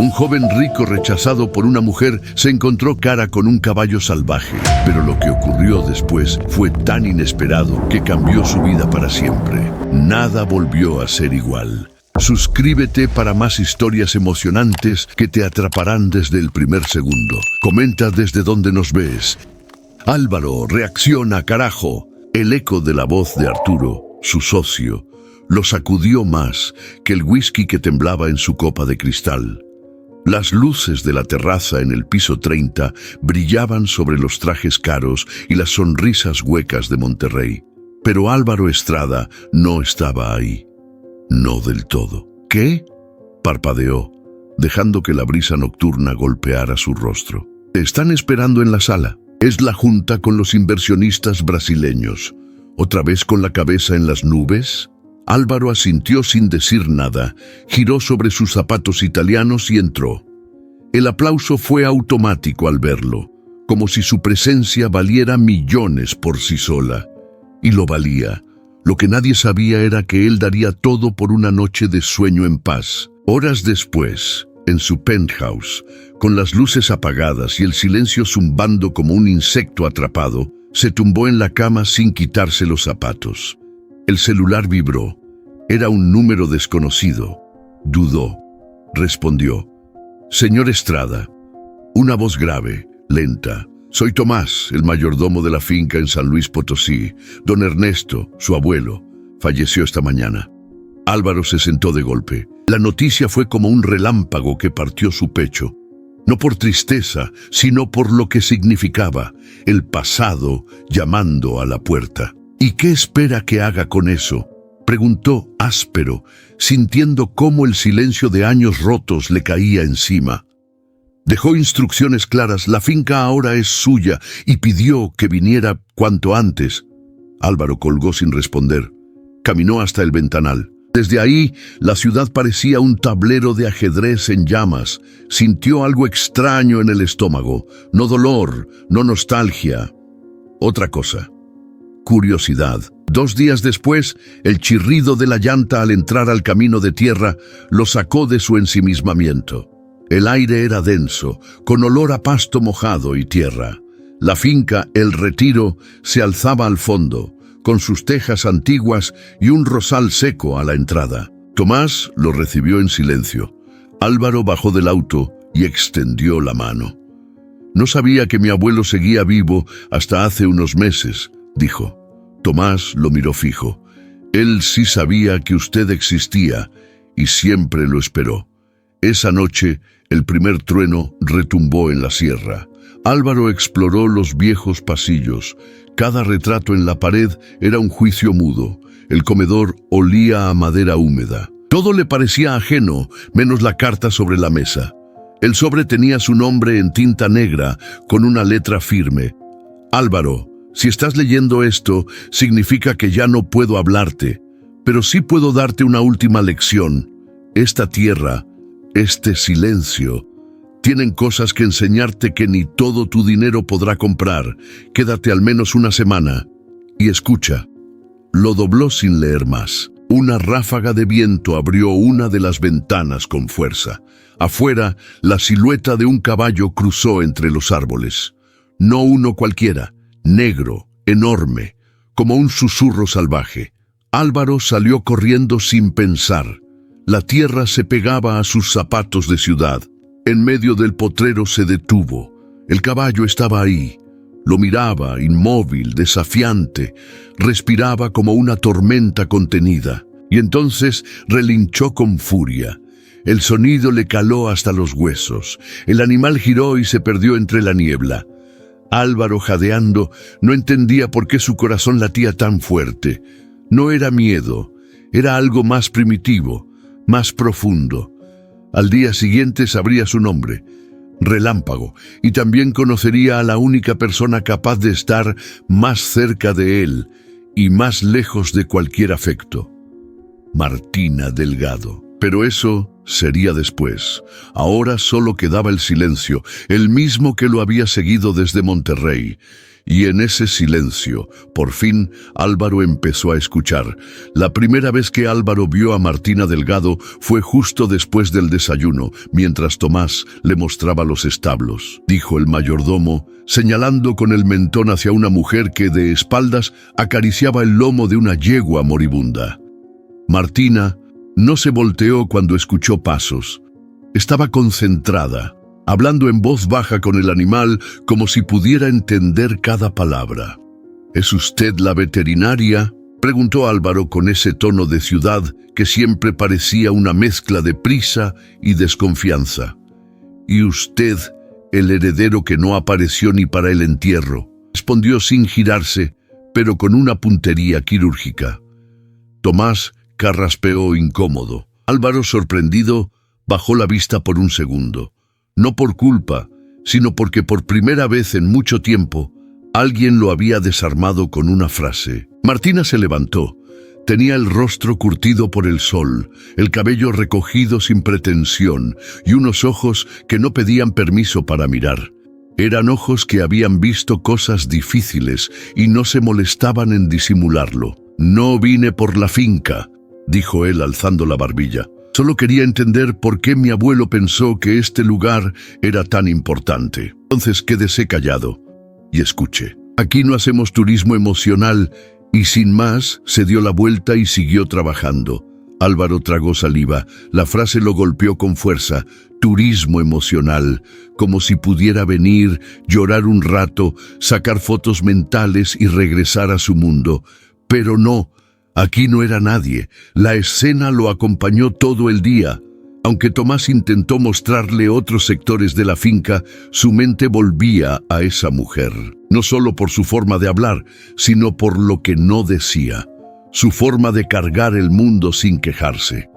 Un joven rico rechazado por una mujer se encontró cara con un caballo salvaje, pero lo que ocurrió después fue tan inesperado que cambió su vida para siempre. Nada volvió a ser igual. Suscríbete para más historias emocionantes que te atraparán desde el primer segundo. Comenta desde donde nos ves. Álvaro, reacciona, carajo. El eco de la voz de Arturo, su socio, lo sacudió más que el whisky que temblaba en su copa de cristal. Las luces de la terraza en el piso 30 brillaban sobre los trajes caros y las sonrisas huecas de Monterrey. Pero Álvaro Estrada no estaba ahí. No del todo. ¿Qué? Parpadeó, dejando que la brisa nocturna golpeara su rostro. Te están esperando en la sala. Es la junta con los inversionistas brasileños. ¿Otra vez con la cabeza en las nubes? Álvaro asintió sin decir nada, giró sobre sus zapatos italianos y entró. El aplauso fue automático al verlo, como si su presencia valiera millones por sí sola. Y lo valía. Lo que nadie sabía era que él daría todo por una noche de sueño en paz. Horas después, en su penthouse, con las luces apagadas y el silencio zumbando como un insecto atrapado, se tumbó en la cama sin quitarse los zapatos. El celular vibró. Era un número desconocido. Dudó. Respondió. Señor Estrada. Una voz grave, lenta. Soy Tomás, el mayordomo de la finca en San Luis Potosí. Don Ernesto, su abuelo, falleció esta mañana. Álvaro se sentó de golpe. La noticia fue como un relámpago que partió su pecho. No por tristeza, sino por lo que significaba, el pasado llamando a la puerta. ¿Y qué espera que haga con eso?, preguntó áspero, sintiendo cómo el silencio de años rotos le caía encima. Dejó instrucciones claras, la finca ahora es suya, y pidió que viniera cuanto antes. Álvaro colgó sin responder. Caminó hasta el ventanal. Desde ahí, la ciudad parecía un tablero de ajedrez en llamas. Sintió algo extraño en el estómago. No dolor, no nostalgia. Otra cosa. Curiosidad. 2 días después, el chirrido de la llanta al entrar al camino de tierra lo sacó de su ensimismamiento. El aire era denso, con olor a pasto mojado y tierra. La finca, el retiro, se alzaba al fondo, con sus tejas antiguas y un rosal seco a la entrada. Tomás lo recibió en silencio. Álvaro bajó del auto y extendió la mano. No sabía que mi abuelo seguía vivo hasta hace unos meses, dijo. Tomás lo miró fijo. Él sí sabía que usted existía y siempre lo esperó. Esa noche, el primer trueno retumbó en la sierra. Álvaro exploró los viejos pasillos. Cada retrato en la pared era un juicio mudo. El comedor olía a madera húmeda. Todo le parecía ajeno, menos la carta sobre la mesa. El sobre tenía su nombre en tinta negra, con una letra firme. Álvaro, si estás leyendo esto, significa que ya no puedo hablarte, pero sí puedo darte una última lección. Esta tierra, este silencio, tienen cosas que enseñarte que ni todo tu dinero podrá comprar. Quédate al menos una semana. Y escucha. Lo dobló sin leer más. Una ráfaga de viento abrió una de las ventanas con fuerza. Afuera, la silueta de un caballo cruzó entre los árboles. No uno cualquiera. Negro, enorme, como un susurro salvaje. Álvaro salió corriendo sin pensar. La tierra se pegaba a sus zapatos de ciudad. En medio del potrero se detuvo. El caballo estaba ahí. Lo miraba, inmóvil, desafiante. Respiraba como una tormenta contenida. Y entonces relinchó con furia. El sonido le caló hasta los huesos. El animal giró y se perdió entre la niebla. Álvaro, jadeando, no entendía por qué su corazón latía tan fuerte. No era miedo, era algo más primitivo, más profundo. Al día siguiente sabría su nombre, Relámpago, y también conocería a la única persona capaz de estar más cerca de él y más lejos de cualquier afecto. Martina Delgado. Pero eso sería después. Ahora solo quedaba el silencio, el mismo que lo había seguido desde Monterrey. Y en ese silencio, por fin, Álvaro empezó a escuchar. La primera vez que Álvaro vio a Martina Delgado fue justo después del desayuno, mientras Tomás le mostraba los establos. Dijo el mayordomo, señalando con el mentón hacia una mujer que de espaldas acariciaba el lomo de una yegua moribunda. Martina no se volteó cuando escuchó pasos. Estaba concentrada, hablando en voz baja con el animal como si pudiera entender cada palabra. ¿Es usted la veterinaria?, preguntó Álvaro con ese tono de ciudad que siempre parecía una mezcla de prisa y desconfianza. ¿Y usted, el heredero que no apareció ni para el entierro?, respondió sin girarse, pero con una puntería quirúrgica. Tomás carraspeó incómodo. Álvaro, sorprendido, bajó la vista por un segundo. No por culpa, sino porque por primera vez en mucho tiempo, alguien lo había desarmado con una frase. Martina se levantó. Tenía el rostro curtido por el sol, el cabello recogido sin pretensión y unos ojos que no pedían permiso para mirar. Eran ojos que habían visto cosas difíciles y no se molestaban en disimularlo. «No vine por la finca», dijo él alzando la barbilla. «Solo quería entender por qué mi abuelo pensó que este lugar era tan importante. Entonces quédese callado y escuche. Aquí no hacemos turismo emocional». Y sin más, se dio la vuelta y siguió trabajando. Álvaro tragó saliva. La frase lo golpeó con fuerza. Turismo emocional, como si pudiera venir, llorar un rato, sacar fotos mentales y regresar a su mundo. Pero no, aquí no era nadie. La escena lo acompañó todo el día. Aunque Tomás intentó mostrarle otros sectores de la finca, su mente volvía a esa mujer. No solo por su forma de hablar, sino por lo que no decía. Su forma de cargar el mundo sin quejarse.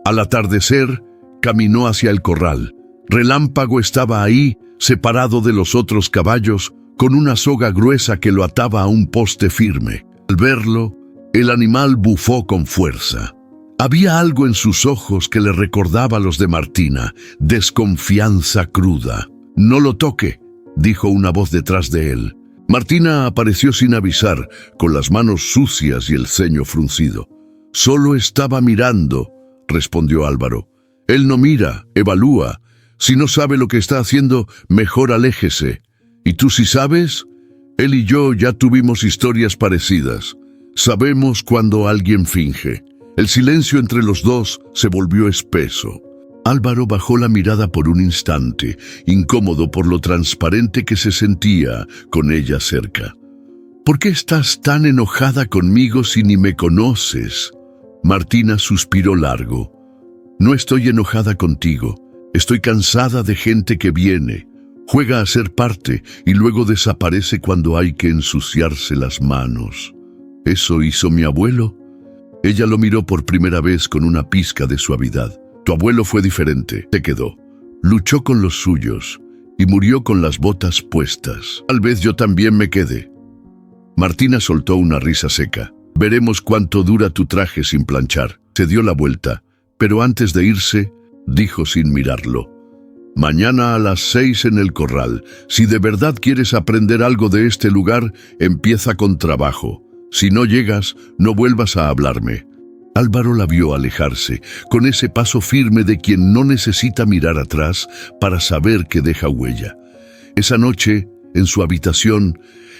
Al atardecer, caminó hacia el corral. Relámpago estaba ahí, separado de los otros caballos, con una soga gruesa que lo ataba a un poste firme. Al verlo, el animal bufó con fuerza. Había algo en sus ojos que le recordaba a los de Martina, desconfianza cruda. «No lo toque», dijo una voz detrás de él. Martina apareció sin avisar, con las manos sucias y el ceño fruncido. «Solo estaba mirando», respondió Álvaro. «Él no mira, evalúa. Si no sabe lo que está haciendo, mejor aléjese. ¿Y tú sí sabes? Él y yo ya tuvimos historias parecidas. Sabemos cuando alguien finge». El silencio entre los dos se volvió espeso. Álvaro bajó la mirada por un instante, incómodo por lo transparente que se sentía con ella cerca. «¿Por qué estás tan enojada conmigo si ni me conoces?» Martina suspiró largo. «No estoy enojada contigo. Estoy cansada de gente que viene, juega a ser parte y luego desaparece cuando hay que ensuciarse las manos. ¿Eso hizo mi abuelo?» Ella lo miró por primera vez con una pizca de suavidad. «Tu abuelo fue diferente, te quedó. Luchó con los suyos y murió con las botas puestas. Tal vez yo también me quede». Martina soltó una risa seca. «Veremos cuánto dura tu traje sin planchar». Se dio la vuelta, pero antes de irse, dijo sin mirarlo: «Mañana a las 6 en el corral. Si de verdad quieres aprender algo de este lugar, empieza con trabajo. Si no llegas, no vuelvas a hablarme». Álvaro la vio alejarse, con ese paso firme de quien no necesita mirar atrás para saber que deja huella. Esa noche, en su habitación,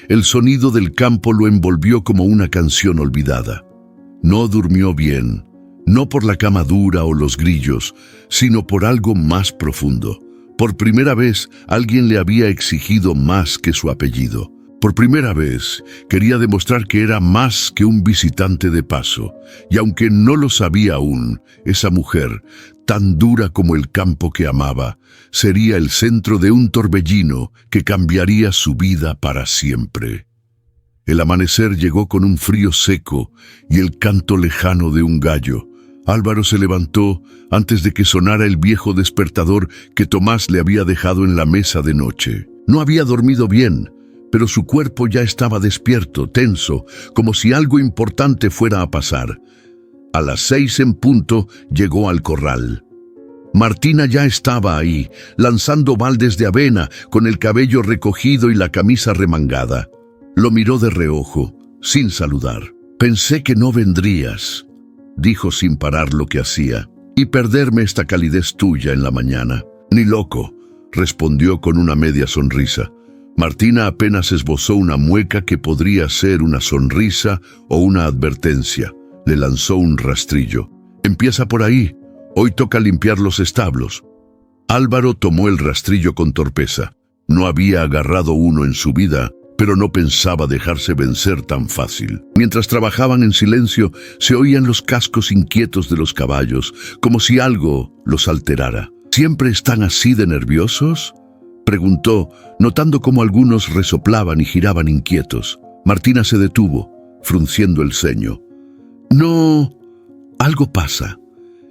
el sonido del campo lo envolvió como una canción olvidada. No durmió bien, no por la cama dura o los grillos, sino por algo más profundo. Por primera vez, alguien le había exigido más que su apellido. Por primera vez, quería demostrar que era más que un visitante de paso, y aunque no lo sabía aún, esa mujer, tan dura como el campo que amaba, sería el centro de un torbellino que cambiaría su vida para siempre. El amanecer llegó con un frío seco y el canto lejano de un gallo. Álvaro se levantó antes de que sonara el viejo despertador que Tomás le había dejado en la mesa de noche. No había dormido bien, pero su cuerpo ya estaba despierto, tenso, como si algo importante fuera a pasar. A las 6 en punto llegó al corral. Martina ya estaba ahí, lanzando baldes de avena, con el cabello recogido y la camisa remangada. Lo miró de reojo, sin saludar. «Pensé que no vendrías», dijo sin parar lo que hacía, «y perderme esta calidez tuya en la mañana». «Ni loco», respondió con una media sonrisa. Martina apenas esbozó una mueca que podría ser una sonrisa o una advertencia. Le lanzó un rastrillo. «Empieza por ahí. Hoy toca limpiar los establos». Álvaro tomó el rastrillo con torpeza. No había agarrado uno en su vida, pero no pensaba dejarse vencer tan fácil. Mientras trabajaban en silencio, se oían los cascos inquietos de los caballos, como si algo los alterara. «¿Siempre están así de nerviosos?», preguntó, notando cómo algunos resoplaban y giraban inquietos. Martina se detuvo, frunciendo el ceño. «No, algo pasa».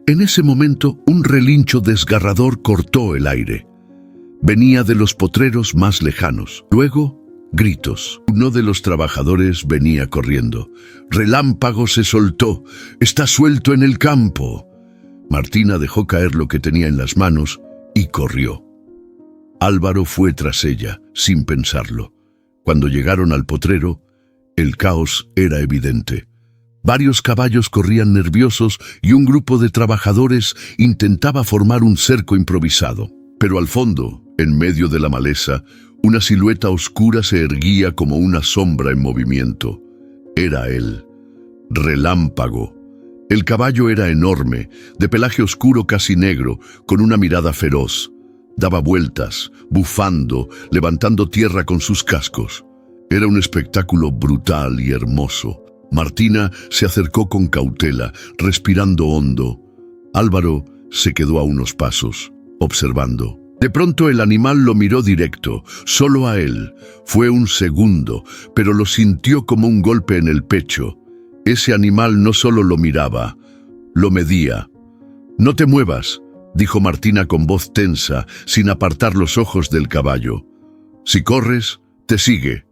En ese momento, un relincho desgarrador cortó el aire. Venía de los potreros más lejanos. Luego, gritos. Uno de los trabajadores venía corriendo. «Relámpago se soltó. Está suelto en el campo». Martina dejó caer lo que tenía en las manos y corrió. Álvaro fue tras ella, sin pensarlo. Cuando llegaron al potrero, el caos era evidente. Varios caballos corrían nerviosos y un grupo de trabajadores intentaba formar un cerco improvisado. Pero al fondo, en medio de la maleza, una silueta oscura se erguía como una sombra en movimiento. Era él, Relámpago. El caballo era enorme, de pelaje oscuro casi negro, con una mirada feroz. Daba vueltas, bufando, levantando tierra con sus cascos. Era un espectáculo brutal y hermoso. Martina se acercó con cautela, respirando hondo. Álvaro se quedó a unos pasos, observando. De pronto el animal lo miró directo, solo a él. Fue un segundo, pero lo sintió como un golpe en el pecho. Ese animal no solo lo miraba, lo medía. «No te muevas», dijo Martina con voz tensa, sin apartar los ojos del caballo. «Si corres, te sigue».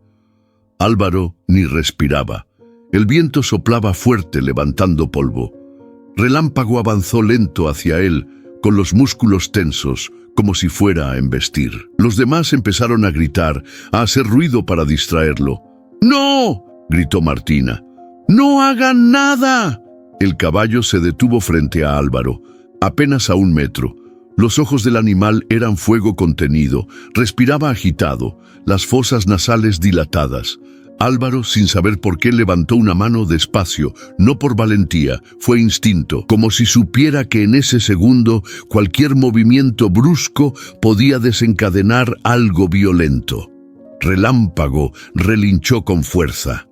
Álvaro ni respiraba. El viento soplaba fuerte, levantando polvo. Relámpago avanzó lento hacia él, con los músculos tensos, como si fuera a embestir. Los demás empezaron a gritar, a hacer ruido para distraerlo. «¡No!», gritó Martina. «¡No hagan nada!». El caballo se detuvo frente a Álvaro, apenas a 1 metro. Los ojos del animal eran fuego contenido, respiraba agitado, las fosas nasales dilatadas. Álvaro, sin saber por qué, levantó una mano despacio, no por valentía, fue instinto, como si supiera que en ese segundo cualquier movimiento brusco podía desencadenar algo violento. Relámpago relinchó con fuerza.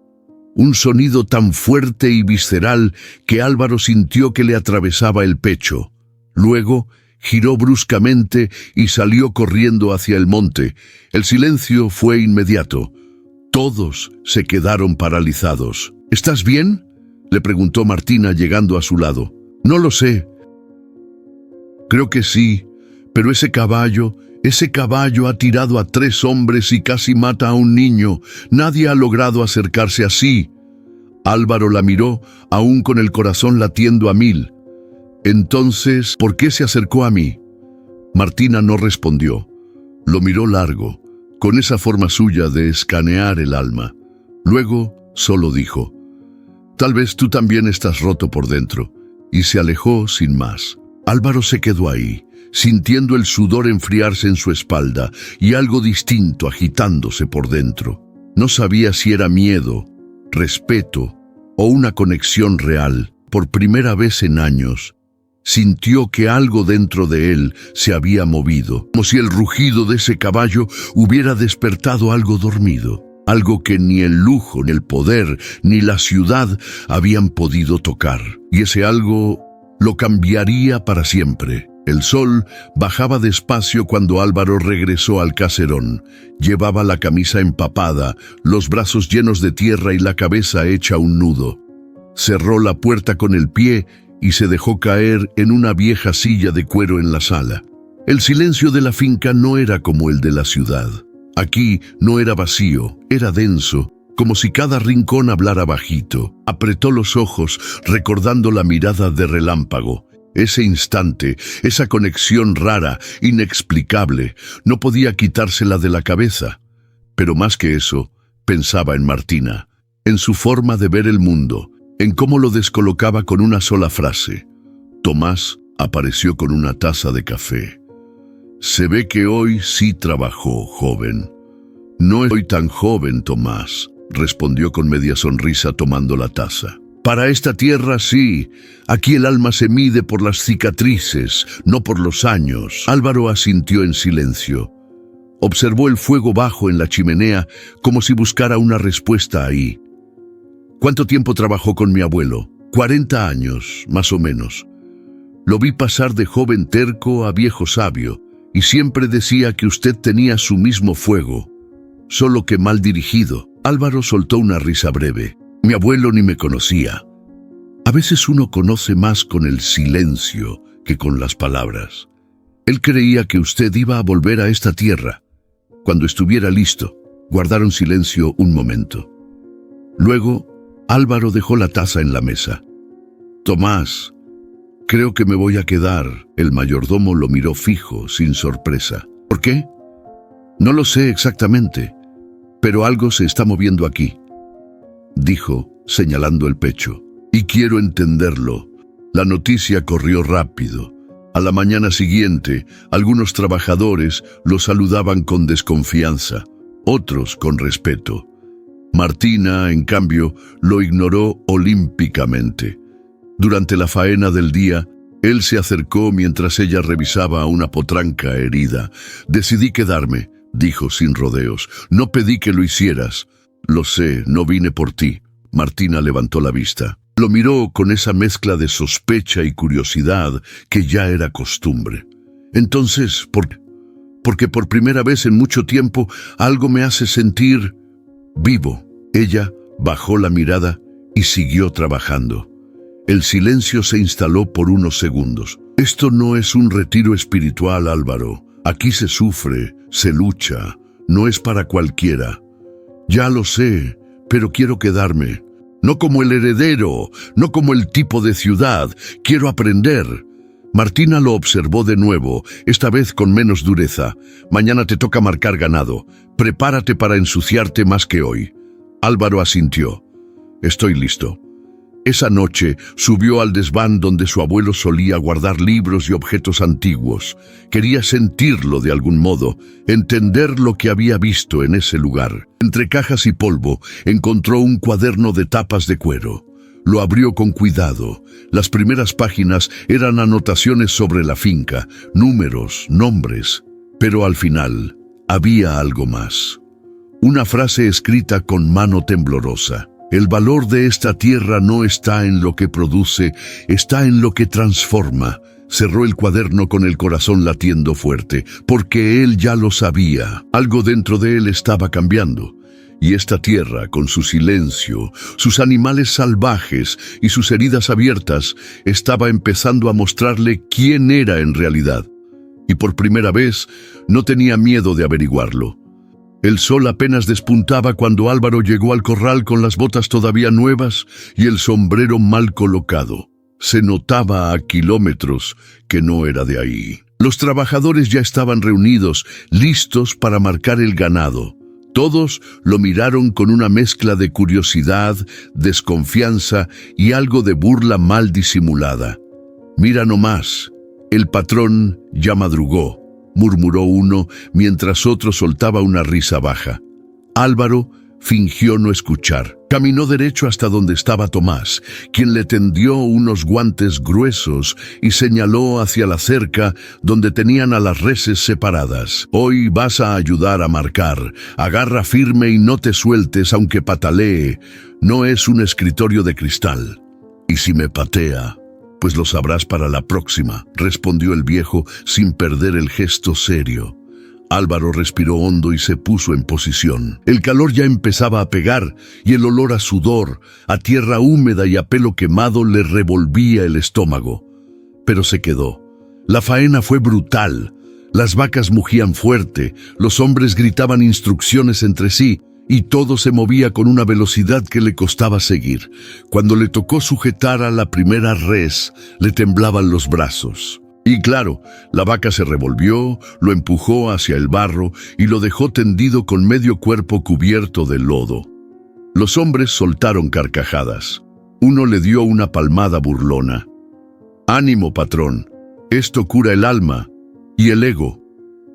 Un sonido tan fuerte y visceral que Álvaro sintió que le atravesaba el pecho. Luego, giró bruscamente y salió corriendo hacia el monte. El silencio fue inmediato. Todos se quedaron paralizados. «¿Estás bien?», le preguntó Martina llegando a su lado. «No lo sé. Creo que sí, pero ese caballo ha tirado a 3 hombres y casi mata a un niño. Nadie ha logrado acercarse así». Álvaro la miró, aún con el corazón latiendo a 1000. «Entonces, ¿por qué se acercó a mí?». Martina no respondió. Lo miró largo, con esa forma suya de escanear el alma. Luego solo dijo: «Tal vez tú también estás roto por dentro», y se alejó sin más. Álvaro se quedó ahí, sintiendo el sudor enfriarse en su espalda y algo distinto agitándose por dentro. No sabía si era miedo, respeto o una conexión real. Por primera vez en años, sintió que algo dentro de él se había movido, como si el rugido de ese caballo hubiera despertado algo dormido, algo que ni el lujo, ni el poder, ni la ciudad habían podido tocar. Y ese algo lo cambiaría para siempre. El sol bajaba despacio cuando Álvaro regresó al caserón. Llevaba la camisa empapada, los brazos llenos de tierra y la cabeza hecha un nudo. Cerró la puerta con el pie y se dejó caer en una vieja silla de cuero en la sala. El silencio de la finca no era como el de la ciudad. Aquí no era vacío, era denso, como si cada rincón hablara bajito. Apretó los ojos, recordando la mirada de relámpago. Ese instante, esa conexión rara, inexplicable, no podía quitársela de la cabeza. Pero más que eso, pensaba en Martina, en su forma de ver el mundo, en cómo lo descolocaba con una sola frase. Tomás apareció con una taza de café. Se ve que hoy sí trabajó, joven. No estoy tan joven, Tomás, respondió con media sonrisa tomando la taza. Para esta tierra sí, aquí el alma se mide por las cicatrices, no por los años. Álvaro asintió en silencio. Observó el fuego bajo en la chimenea como si buscara una respuesta ahí. ¿Cuánto tiempo trabajó con mi abuelo? 40 años, más o menos. Lo vi pasar de joven terco a viejo sabio, y siempre decía que usted tenía su mismo fuego, solo que mal dirigido. Álvaro soltó una risa breve. Mi abuelo ni me conocía. A veces uno conoce más con el silencio que con las palabras. Él creía que usted iba a volver a esta tierra. Cuando estuviera listo, guardaron silencio un momento. Luego, Álvaro dejó la taza en la mesa. Tomás, creo que me voy a quedar. El mayordomo lo miró fijo, sin sorpresa. ¿Por qué? No lo sé exactamente, pero algo se está moviendo aquí, dijo, señalando el pecho. Y quiero entenderlo. La noticia corrió rápido. A la mañana siguiente, algunos trabajadores lo saludaban con desconfianza, otros con respeto. Martina, en cambio, lo ignoró olímpicamente. Durante la faena del día, él se acercó mientras ella revisaba a una potranca herida. Decidí quedarme, dijo sin rodeos. No pedí que lo hicieras. Lo sé, no vine por ti. Martina levantó la vista. Lo miró con esa mezcla de sospecha y curiosidad que ya era costumbre. Entonces, ¿por qué? Porque por primera vez en mucho tiempo algo me hace sentir vivo. Ella bajó la mirada y siguió trabajando. El silencio se instaló por unos segundos. Esto no es un retiro espiritual, Álvaro. Aquí se sufre, se lucha. No es para cualquiera. Ya lo sé, pero quiero quedarme. No como el heredero, no como el tipo de ciudad. Quiero aprender. Martina lo observó de nuevo, esta vez con menos dureza. Mañana te toca marcar ganado. Prepárate para ensuciarte más que hoy. Álvaro asintió. Estoy listo. Esa noche subió al desván donde su abuelo solía guardar libros y objetos antiguos. Quería sentirlo de algún modo, entender lo que había visto en ese lugar. Entre cajas y polvo encontró un cuaderno de tapas de cuero. Lo abrió con cuidado. Las primeras páginas eran anotaciones sobre la finca, números, nombres. Pero al final había algo más. Una frase escrita con mano temblorosa. El valor de esta tierra no está en lo que produce, está en lo que transforma. Cerró el cuaderno con el corazón latiendo fuerte, porque él ya lo sabía. Algo dentro de él estaba cambiando. Y esta tierra, con su silencio, sus animales salvajes y sus heridas abiertas, estaba empezando a mostrarle quién era en realidad. Y por primera vez, no tenía miedo de averiguarlo. El sol apenas despuntaba cuando Álvaro llegó al corral con las botas todavía nuevas y el sombrero mal colocado. Se notaba a kilómetros que no era de ahí. Los trabajadores ya estaban reunidos, listos para marcar el ganado. Todos lo miraron con una mezcla de curiosidad, desconfianza y algo de burla mal disimulada. «Mira nomás, el patrón ya madrugó», murmuró uno mientras otro soltaba una risa baja. Álvaro fingió no escuchar. Caminó derecho hasta donde estaba Tomás, quien le tendió unos guantes gruesos y señaló hacia la cerca donde tenían a las reses separadas. «Hoy vas a ayudar a marcar. Agarra firme y no te sueltes aunque patalee. No es un escritorio de cristal. Y si me patea, pues lo sabrás para la próxima», respondió el viejo sin perder el gesto serio. Álvaro respiró hondo y se puso en posición. El calor ya empezaba a pegar y el olor a sudor, a tierra húmeda y a pelo quemado le revolvía el estómago. Pero se quedó. La faena fue brutal. Las vacas mugían fuerte, los hombres gritaban instrucciones entre sí, y todo se movía con una velocidad que le costaba seguir. Cuando le tocó sujetar a la primera res, le temblaban los brazos. Y claro, la vaca se revolvió, lo empujó hacia el barro y lo dejó tendido con medio cuerpo cubierto de lodo. Los hombres soltaron carcajadas. Uno le dio una palmada burlona. «Ánimo, patrón, esto cura el alma y el ego».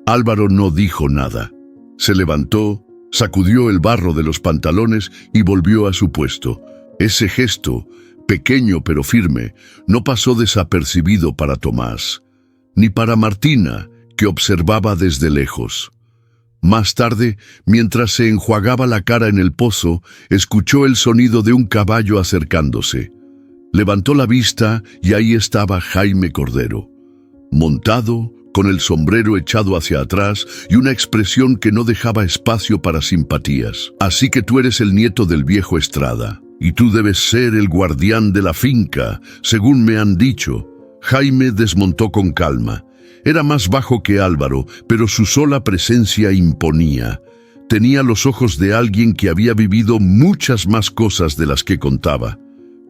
Álvaro no dijo nada. Se levantó, sacudió el barro de los pantalones y volvió a su puesto. Ese gesto, pequeño pero firme, no pasó desapercibido para Tomás, ni para Martina, que observaba desde lejos. Más tarde, mientras se enjuagaba la cara en el pozo, escuchó el sonido de un caballo acercándose. Levantó la vista y ahí estaba Jaime Cordero, montado, con el sombrero echado hacia atrás y una expresión que no dejaba espacio para simpatías. «Así que tú eres el nieto del viejo Estrada, y tú debes ser el guardián de la finca, según me han dicho». Jaime desmontó con calma. Era más bajo que Álvaro, pero su sola presencia imponía. Tenía los ojos de alguien que había vivido muchas más cosas de las que contaba.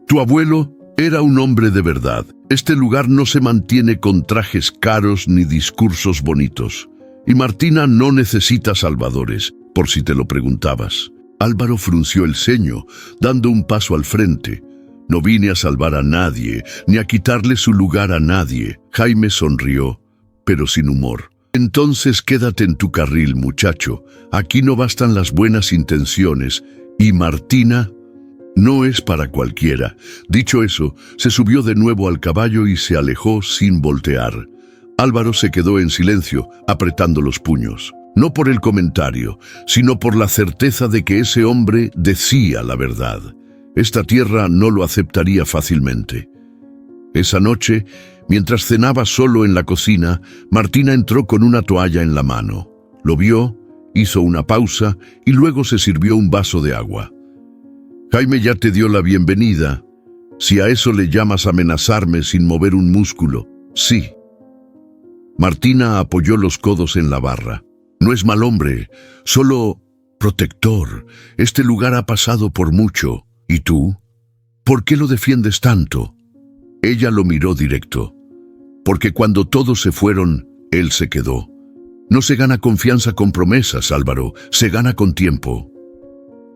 «Tu abuelo era un hombre de verdad. Este lugar no se mantiene con trajes caros ni discursos bonitos. Y Martina no necesita salvadores, por si te lo preguntabas». Álvaro frunció el ceño, dando un paso al frente. «No vine a salvar a nadie, ni a quitarle su lugar a nadie». Jaime sonrió, pero sin humor. «Entonces quédate en tu carril, muchacho. Aquí no bastan las buenas intenciones. Y Martina no es para cualquiera». Dicho eso, se subió de nuevo al caballo y se alejó sin voltear. Álvaro se quedó en silencio, apretando los puños. No por el comentario, sino por la certeza de que ese hombre decía la verdad. Esta tierra no lo aceptaría fácilmente. Esa noche, mientras cenaba solo en la cocina, Martina entró con una toalla en la mano. Lo vio, hizo una pausa y luego se sirvió un vaso de agua. «Jaime ya te dio la bienvenida. Si a eso le llamas amenazarme sin mover un músculo». «Sí». Martina apoyó los codos en la barra. «No es mal hombre, solo protector. Este lugar ha pasado por mucho. ¿Y tú? ¿Por qué lo defiendes tanto?» Ella lo miró directo. «Porque cuando todos se fueron, él se quedó. No se gana confianza con promesas, Álvaro, se gana con tiempo».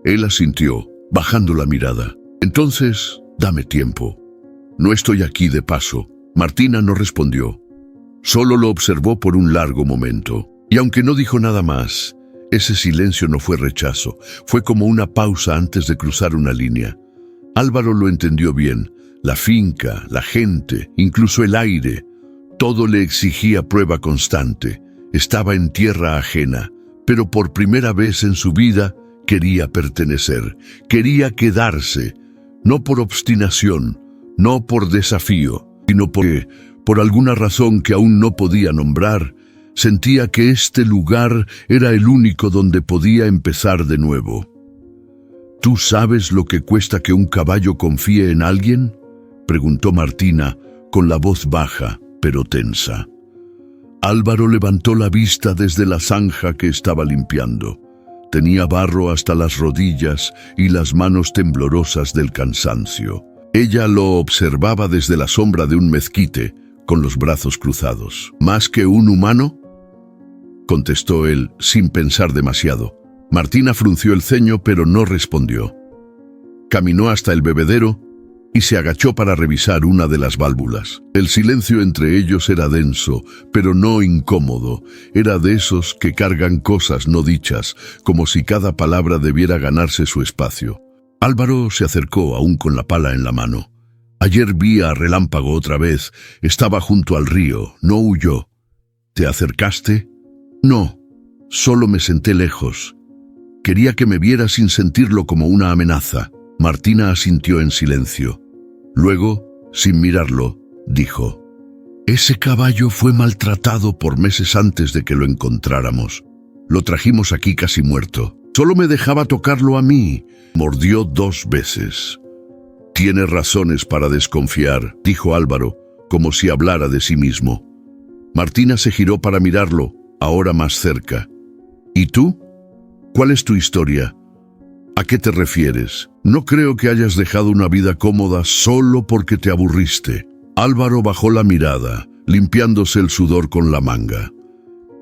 Él asintió, bajando la mirada. «Entonces, dame tiempo. No estoy aquí de paso». Martina no respondió. Solo lo observó por un largo momento. Y aunque no dijo nada más, ese silencio no fue rechazo, fue como una pausa antes de cruzar una línea. Álvaro lo entendió bien. La finca, la gente, incluso el aire, todo le exigía prueba constante. Estaba en tierra ajena, pero por primera vez en su vida quería pertenecer, quería quedarse, no por obstinación, no por desafío, sino porque, por alguna razón que aún no podía nombrar, sentía que este lugar era el único donde podía empezar de nuevo. «¿Tú sabes lo que cuesta que un caballo confíe en alguien?», preguntó Martina, con la voz baja, pero tensa. Álvaro levantó la vista desde la zanja que estaba limpiando. Tenía barro hasta las rodillas y las manos temblorosas del cansancio. Ella lo observaba desde la sombra de un mezquite, con los brazos cruzados. «¿Más que un humano?», contestó él, sin pensar demasiado. Martina frunció el ceño, pero no respondió. Caminó hasta el bebedero y se agachó para revisar una de las válvulas. El silencio entre ellos era denso, pero no incómodo. Era de esos que cargan cosas no dichas, como si cada palabra debiera ganarse su espacio. Álvaro se acercó, aún con la pala en la mano. «Ayer vi a Relámpago otra vez. Estaba junto al río. No huyó». «¿Te acercaste?» «No, solo me senté lejos. Quería que me viera sin sentirlo como una amenaza». Martina asintió en silencio. Luego, sin mirarlo, dijo: «Ese caballo fue maltratado por meses antes de que lo encontráramos. Lo trajimos aquí casi muerto. Solo me dejaba tocarlo a mí. Mordió 2 veces». «Tiene razones para desconfiar», dijo Álvaro, como si hablara de sí mismo. Martina se giró para mirarlo, ahora más cerca. «¿Y tú? ¿Cuál es tu historia? ¿A qué te refieres? No creo que hayas dejado una vida cómoda solo porque te aburriste. Álvaro bajó la mirada, limpiándose el sudor con la manga.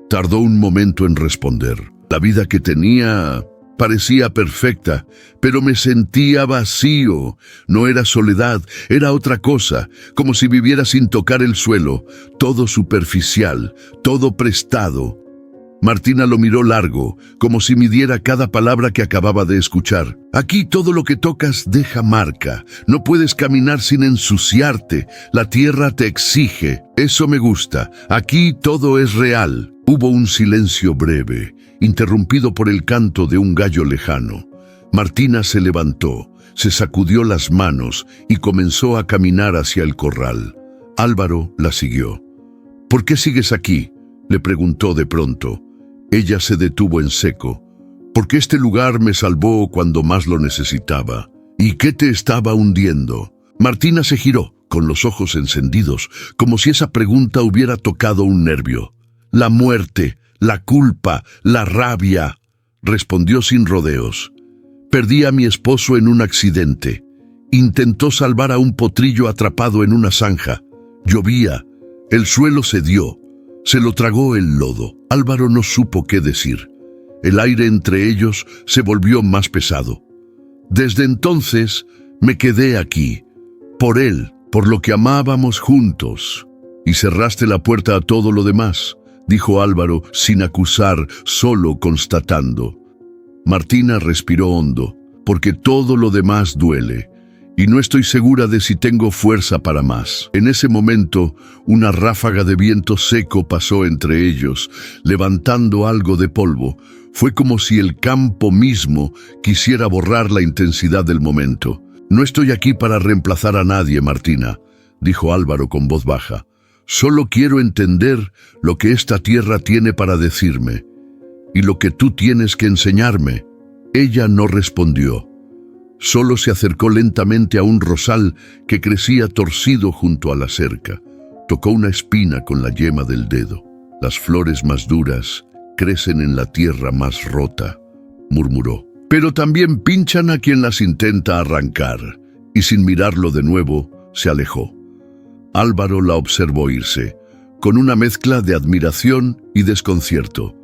Tardó un momento en responder. La vida que tenía parecía perfecta, pero me sentía vacío. No era soledad, era otra cosa, como si viviera sin tocar el suelo, todo superficial, todo prestado. Martina lo miró largo, como si midiera cada palabra que acababa de escuchar. Aquí todo lo que tocas deja marca. No puedes caminar sin ensuciarte. La tierra te exige. Eso me gusta. Aquí todo es real. Hubo un silencio breve, interrumpido por el canto de un gallo lejano. Martina se levantó, se sacudió las manos y comenzó a caminar hacia el corral. Álvaro la siguió. ¿Por qué sigues aquí?, le preguntó de pronto. Ella se detuvo en seco. Porque este lugar me salvó cuando más lo necesitaba. ¿Y qué te estaba hundiendo? Martina se giró, con los ojos encendidos, como si esa pregunta hubiera tocado un nervio. La muerte, la culpa, la rabia, respondió sin rodeos. Perdí a mi esposo en un accidente. Intentó salvar a un potrillo atrapado en una zanja. Llovía. El suelo cedió. Se lo tragó el lodo. Álvaro no supo qué decir. El aire entre ellos se volvió más pesado. Desde entonces me quedé aquí, por él, por lo que amábamos juntos. Y cerraste la puerta a todo lo demás, dijo Álvaro sin acusar, solo constatando. Martina respiró hondo, porque todo lo demás duele. Y no estoy segura de si tengo fuerza para más. En ese momento, una ráfaga de viento seco pasó entre ellos, levantando algo de polvo. Fue como si el campo mismo quisiera borrar la intensidad del momento. No estoy aquí para reemplazar a nadie, Martina, dijo Álvaro con voz baja. Solo quiero entender lo que esta tierra tiene para decirme, y lo que tú tienes que enseñarme. Ella no respondió. Solo se acercó lentamente a un rosal que crecía torcido junto a la cerca. Tocó una espina con la yema del dedo. Las flores más duras crecen en la tierra más rota, murmuró. Pero también pinchan a quien las intenta arrancar. Y sin mirarlo de nuevo, se alejó. Álvaro la observó irse, con una mezcla de admiración y desconcierto.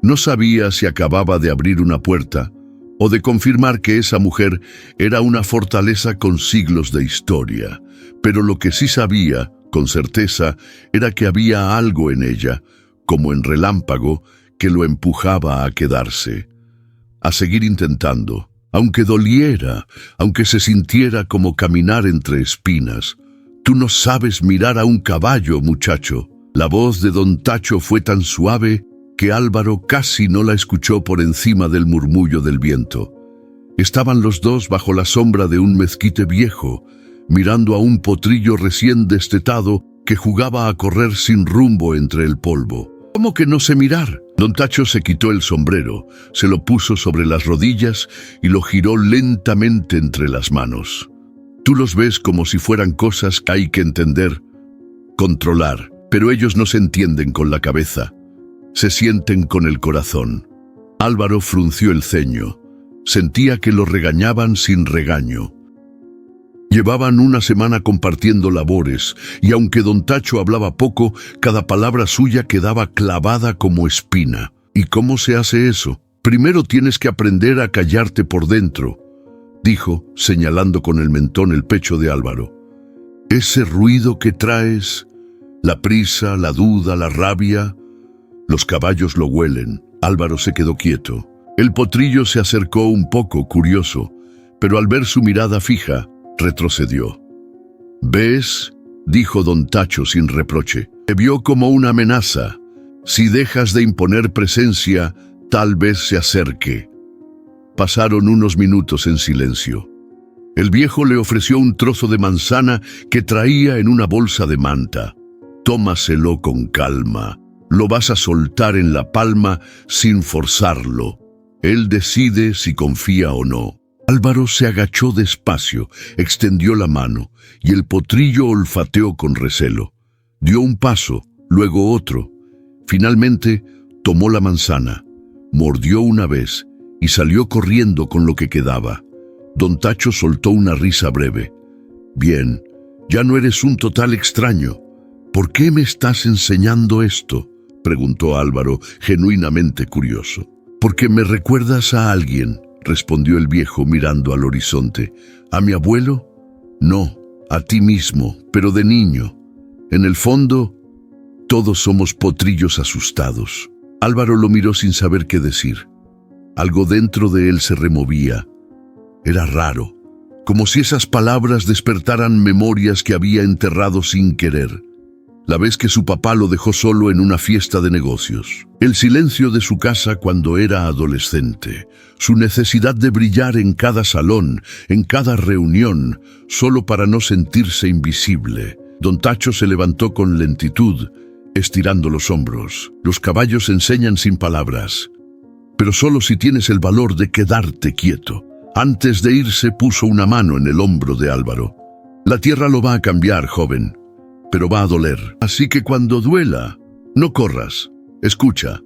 No sabía si acababa de abrir una puerta o de confirmar que esa mujer era una fortaleza con siglos de historia. Pero lo que sí sabía, con certeza, era que había algo en ella, como en relámpago, que lo empujaba a quedarse, a seguir intentando, aunque doliera, aunque se sintiera como caminar entre espinas. Tú no sabes mirar a un caballo, muchacho. La voz de don Tacho fue tan suave que Álvaro casi no la escuchó por encima del murmullo del viento. Estaban los dos bajo la sombra de un mezquite viejo, mirando a un potrillo recién destetado que jugaba a correr sin rumbo entre el polvo. ¿Cómo que no sé mirar? Don Tacho se quitó el sombrero, se lo puso sobre las rodillas y lo giró lentamente entre las manos. Tú los ves como si fueran cosas que hay que entender, controlar, pero ellos no se entienden con la cabeza. Se sienten con el corazón. Álvaro frunció el ceño. Sentía que lo regañaban sin regaño. Llevaban una semana compartiendo labores, y aunque don Tacho hablaba poco, cada palabra suya quedaba clavada como espina. ¿Y cómo se hace eso? Primero tienes que aprender a callarte por dentro, dijo, señalando con el mentón el pecho de Álvaro. Ese ruido que traes, la prisa, la duda, la rabia. Los caballos lo huelen. Álvaro se quedó quieto. El potrillo se acercó un poco, curioso, pero al ver su mirada fija, retrocedió. ¿Ves?, dijo don Tacho sin reproche. Te vio como una amenaza. Si dejas de imponer presencia, tal vez se acerque. Pasaron unos minutos en silencio. El viejo le ofreció un trozo de manzana que traía en una bolsa de manta. Tómaselo con calma. Lo vas a soltar en la palma sin forzarlo. Él decide si confía o no. Álvaro se agachó despacio, extendió la mano, y el potrillo olfateó con recelo. Dio un paso, luego otro. Finalmente, tomó la manzana, mordió una vez y salió corriendo con lo que quedaba. Don Tacho soltó una risa breve. «Bien, ya no eres un total extraño. ¿Por qué me estás enseñando esto?», preguntó Álvaro, genuinamente curioso. «Porque me recuerdas a alguien», respondió el viejo mirando al horizonte. «¿A mi abuelo? No, a ti mismo, pero de niño. En el fondo, todos somos potrillos asustados». Álvaro lo miró sin saber qué decir. Algo dentro de él se removía. Era raro, como si esas palabras despertaran memorias que había enterrado sin querer. La vez que su papá lo dejó solo en una fiesta de negocios, el silencio de su casa cuando era adolescente, su necesidad de brillar en cada salón, en cada reunión, solo para no sentirse invisible. Don Tacho se levantó con lentitud, estirando los hombros. Los caballos enseñan sin palabras, pero solo si tienes el valor de quedarte quieto. Antes de irse puso una mano en el hombro de Álvaro. «La tierra lo va a cambiar, joven, pero va a doler. Así que cuando duela, no corras. Escucha».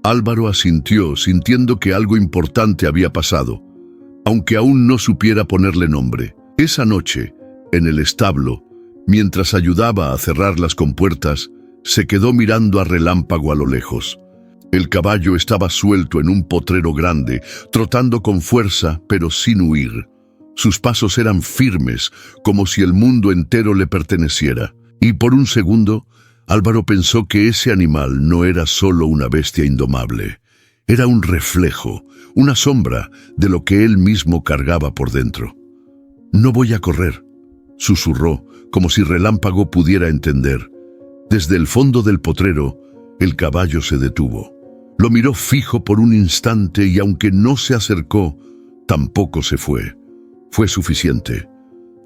Álvaro asintió, sintiendo que algo importante había pasado, aunque aún no supiera ponerle nombre. Esa noche, en el establo, mientras ayudaba a cerrar las compuertas, se quedó mirando a Relámpago a lo lejos. El caballo estaba suelto en un potrero grande, trotando con fuerza, pero sin huir. Sus pasos eran firmes, como si el mundo entero le perteneciera. Y por un segundo, Álvaro pensó que ese animal no era solo una bestia indomable. Era un reflejo, una sombra de lo que él mismo cargaba por dentro. «No voy a correr», susurró, como si Relámpago pudiera entender. Desde el fondo del potrero, el caballo se detuvo. Lo miró fijo por un instante y aunque no se acercó, tampoco se fue. Fue suficiente.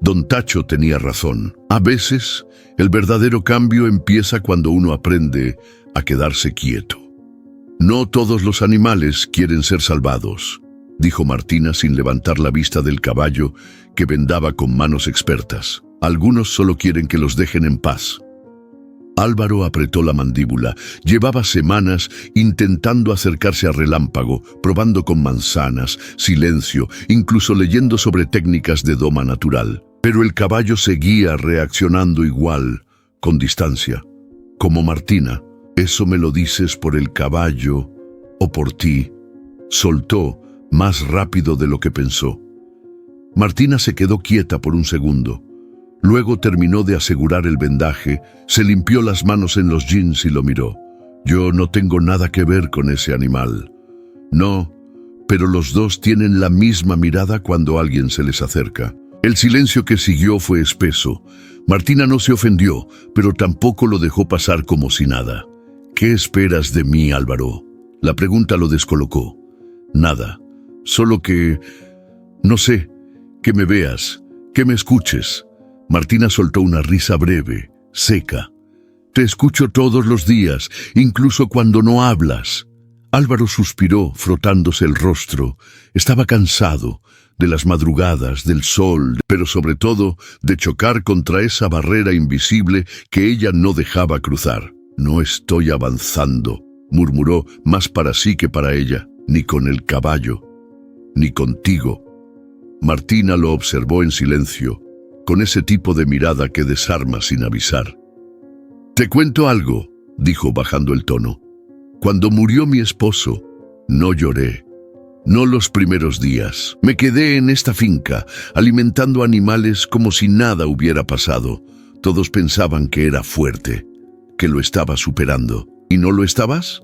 Don Tacho tenía razón. A veces, el verdadero cambio empieza cuando uno aprende a quedarse quieto. «No todos los animales quieren ser salvados», dijo Martina sin levantar la vista del caballo que vendaba con manos expertas. «Algunos solo quieren que los dejen en paz». Álvaro apretó la mandíbula. Llevaba semanas intentando acercarse a Relámpago, probando con manzanas, silencio, incluso leyendo sobre técnicas de doma natural. Pero el caballo seguía reaccionando igual, con distancia. Como Martina. «¿Eso me lo dices por el caballo o por ti?», soltó, más rápido de lo que pensó. Martina se quedó quieta por un segundo. Luego terminó de asegurar el vendaje, se limpió las manos en los jeans y lo miró. «Yo no tengo nada que ver con ese animal». «No, pero los dos tienen la misma mirada cuando alguien se les acerca». El silencio que siguió fue espeso. Martina no se ofendió, pero tampoco lo dejó pasar como si nada. «¿Qué esperas de mí, Álvaro?». La pregunta lo descolocó. «Nada, solo que... no sé, que me veas, que me escuches». Martina soltó una risa breve, seca. «Te escucho todos los días, incluso cuando no hablas». Álvaro suspiró, frotándose el rostro. Estaba cansado de las madrugadas, del sol, pero sobre todo de chocar contra esa barrera invisible que ella no dejaba cruzar. «No estoy avanzando», murmuró, más para sí que para ella, «ni con el caballo, ni contigo». Martina lo observó en silencio, con ese tipo de mirada que desarma sin avisar. «Te cuento algo», dijo bajando el tono. «Cuando murió mi esposo, no lloré. No los primeros días. Me quedé en esta finca, alimentando animales como si nada hubiera pasado. Todos pensaban que era fuerte, que lo estaba superando. ¿Y no lo estabas?».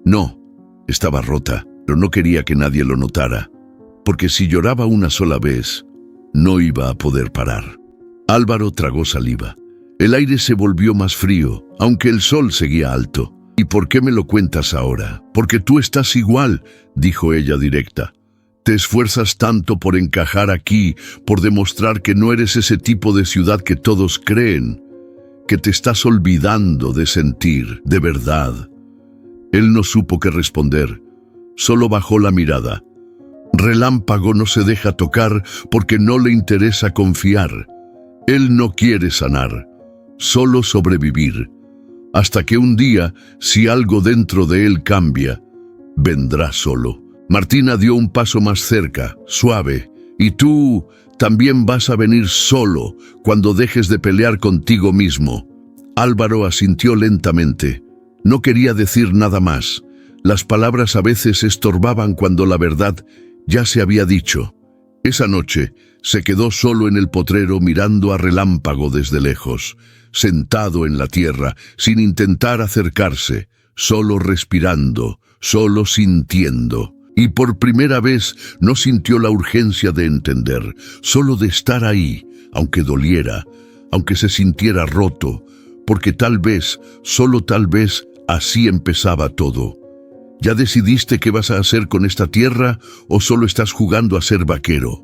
«No, estaba rota, pero no quería que nadie lo notara, porque si lloraba una sola vez, no iba a poder parar». Álvaro tragó saliva. El aire se volvió más frío, aunque el sol seguía alto. «¿Y por qué me lo cuentas ahora?». «Porque tú estás igual», dijo ella directa. «Te esfuerzas tanto por encajar aquí, por demostrar que no eres ese tipo de ciudad que todos creen, que te estás olvidando de sentir, de verdad». Él no supo qué responder, solo bajó la mirada. Relámpago no se deja tocar porque no le interesa confiar. Él no quiere sanar, solo sobrevivir. Hasta que un día, si algo dentro de él cambia, vendrá solo. Martina dio un paso más cerca, suave. Y tú también vas a venir solo cuando dejes de pelear contigo mismo. Álvaro asintió lentamente. No quería decir nada más. Las palabras a veces estorbaban cuando la verdad ya se había dicho. Esa noche se quedó solo en el potrero mirando a Relámpago desde lejos, sentado en la tierra, sin intentar acercarse, solo respirando, solo sintiendo. Y por primera vez no sintió la urgencia de entender, solo de estar ahí, aunque doliera, aunque se sintiera roto, porque tal vez, solo tal vez, así empezaba todo. ¿Ya decidiste qué vas a hacer con esta tierra o solo estás jugando a ser vaquero?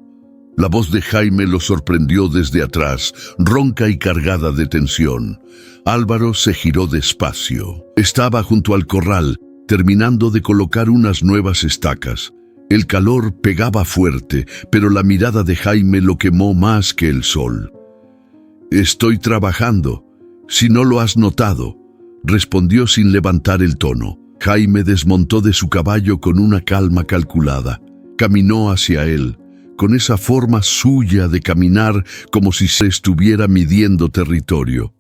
La voz de Jaime lo sorprendió desde atrás, ronca y cargada de tensión. Álvaro se giró despacio. Estaba junto al corral, terminando de colocar unas nuevas estacas. El calor pegaba fuerte, pero la mirada de Jaime lo quemó más que el sol. «Estoy trabajando, si no lo has notado», respondió sin levantar el tono. Jaime desmontó de su caballo con una calma calculada. Caminó hacia él, con esa forma suya de caminar como si se estuviera midiendo territorio.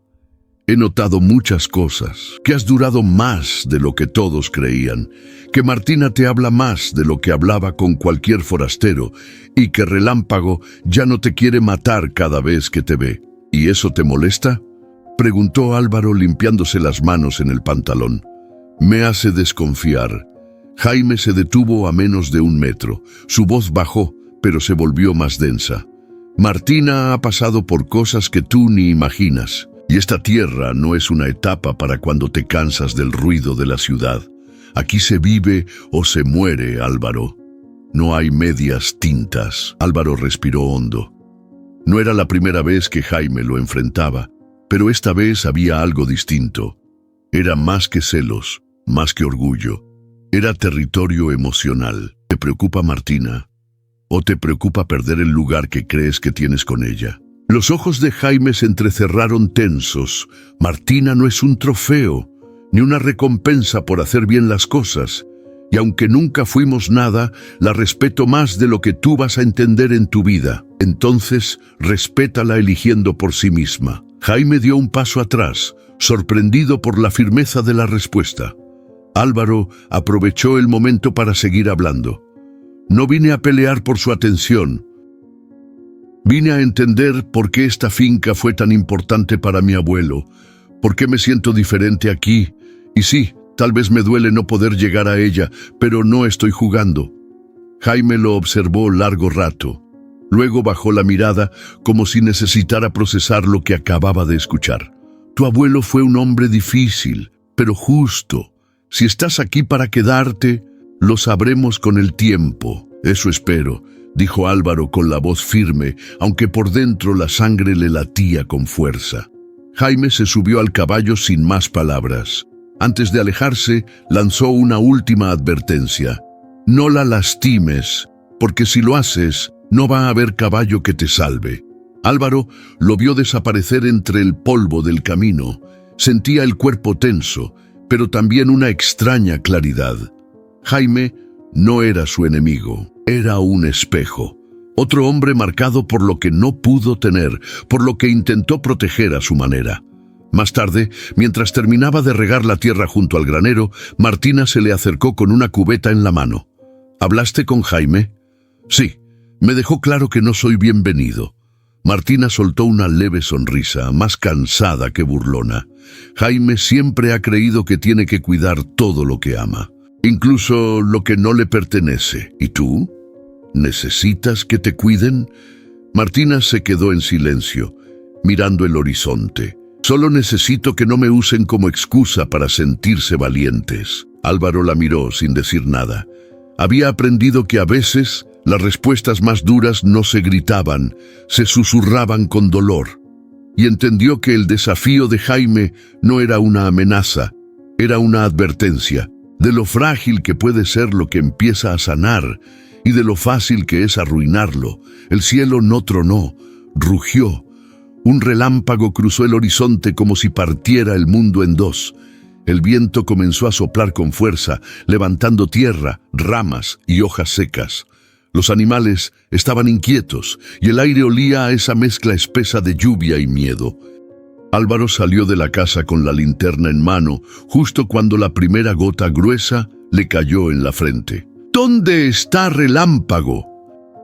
«He notado muchas cosas, que has durado más de lo que todos creían, que Martina te habla más de lo que hablaba con cualquier forastero y que Relámpago ya no te quiere matar cada vez que te ve. ¿Y eso te molesta?», preguntó Álvaro limpiándose las manos en el pantalón. «Me hace desconfiar». Jaime se detuvo a menos de 1 metro. Su voz bajó, pero se volvió más densa. «Martina ha pasado por cosas que tú ni imaginas. Y esta tierra no es una etapa para cuando te cansas del ruido de la ciudad. Aquí se vive o se muere, Álvaro. No hay medias tintas». Álvaro respiró hondo. No era la primera vez que Jaime lo enfrentaba, pero esta vez había algo distinto. Era más que celos, más que orgullo. Era territorio emocional. ¿Te preocupa Martina? ¿O te preocupa perder el lugar que crees que tienes con ella? Los ojos de Jaime se entrecerraron tensos. Martina no es un trofeo, ni una recompensa por hacer bien las cosas. Y aunque nunca fuimos nada, la respeto más de lo que tú vas a entender en tu vida. Entonces, respétala eligiendo por sí misma. Jaime dio un paso atrás, sorprendido por la firmeza de la respuesta. Álvaro aprovechó el momento para seguir hablando. «No vine a pelear por su atención. Vine a entender por qué esta finca fue tan importante para mi abuelo, por qué me siento diferente aquí. Y sí, tal vez me duele no poder llegar a ella, pero no estoy jugando». Jaime lo observó largo rato. Luego bajó la mirada como si necesitara procesar lo que acababa de escuchar. «Tu abuelo fue un hombre difícil, pero justo. Si estás aquí para quedarte, lo sabremos con el tiempo. Eso espero», dijo Álvaro con la voz firme, aunque por dentro la sangre le latía con fuerza. Jaime se subió al caballo sin más palabras. Antes de alejarse, lanzó una última advertencia. «No la lastimes, porque si lo haces, no va a haber caballo que te salve». Álvaro lo vio desaparecer entre el polvo del camino. Sentía el cuerpo tenso, pero también una extraña claridad. Jaime no era su enemigo, era un espejo. Otro hombre marcado por lo que no pudo tener, por lo que intentó proteger a su manera. Más tarde, mientras terminaba de regar la tierra junto al granero, Martina se le acercó con una cubeta en la mano. «¿Hablaste con Jaime?» «Sí, me dejó claro que no soy bienvenido». Martina soltó una leve sonrisa, más cansada que burlona. Jaime siempre ha creído que tiene que cuidar todo lo que ama, incluso lo que no le pertenece. ¿Y tú? ¿Necesitas que te cuiden? Martina se quedó en silencio, mirando el horizonte. «Solo necesito que no me usen como excusa para sentirse valientes». Álvaro la miró sin decir nada. Había aprendido que a veces las respuestas más duras no se gritaban, se susurraban con dolor. Y entendió que el desafío de Jaime no era una amenaza, era una advertencia de lo frágil que puede ser lo que empieza a sanar y de lo fácil que es arruinarlo. El cielo no tronó, rugió. Un relámpago cruzó el horizonte como si partiera el mundo en dos. El viento comenzó a soplar con fuerza, levantando tierra, ramas y hojas secas. Los animales estaban inquietos y el aire olía a esa mezcla espesa de lluvia y miedo. Álvaro salió de la casa con la linterna en mano, justo cuando la primera gota gruesa le cayó en la frente. «¿Dónde está Relámpago?»,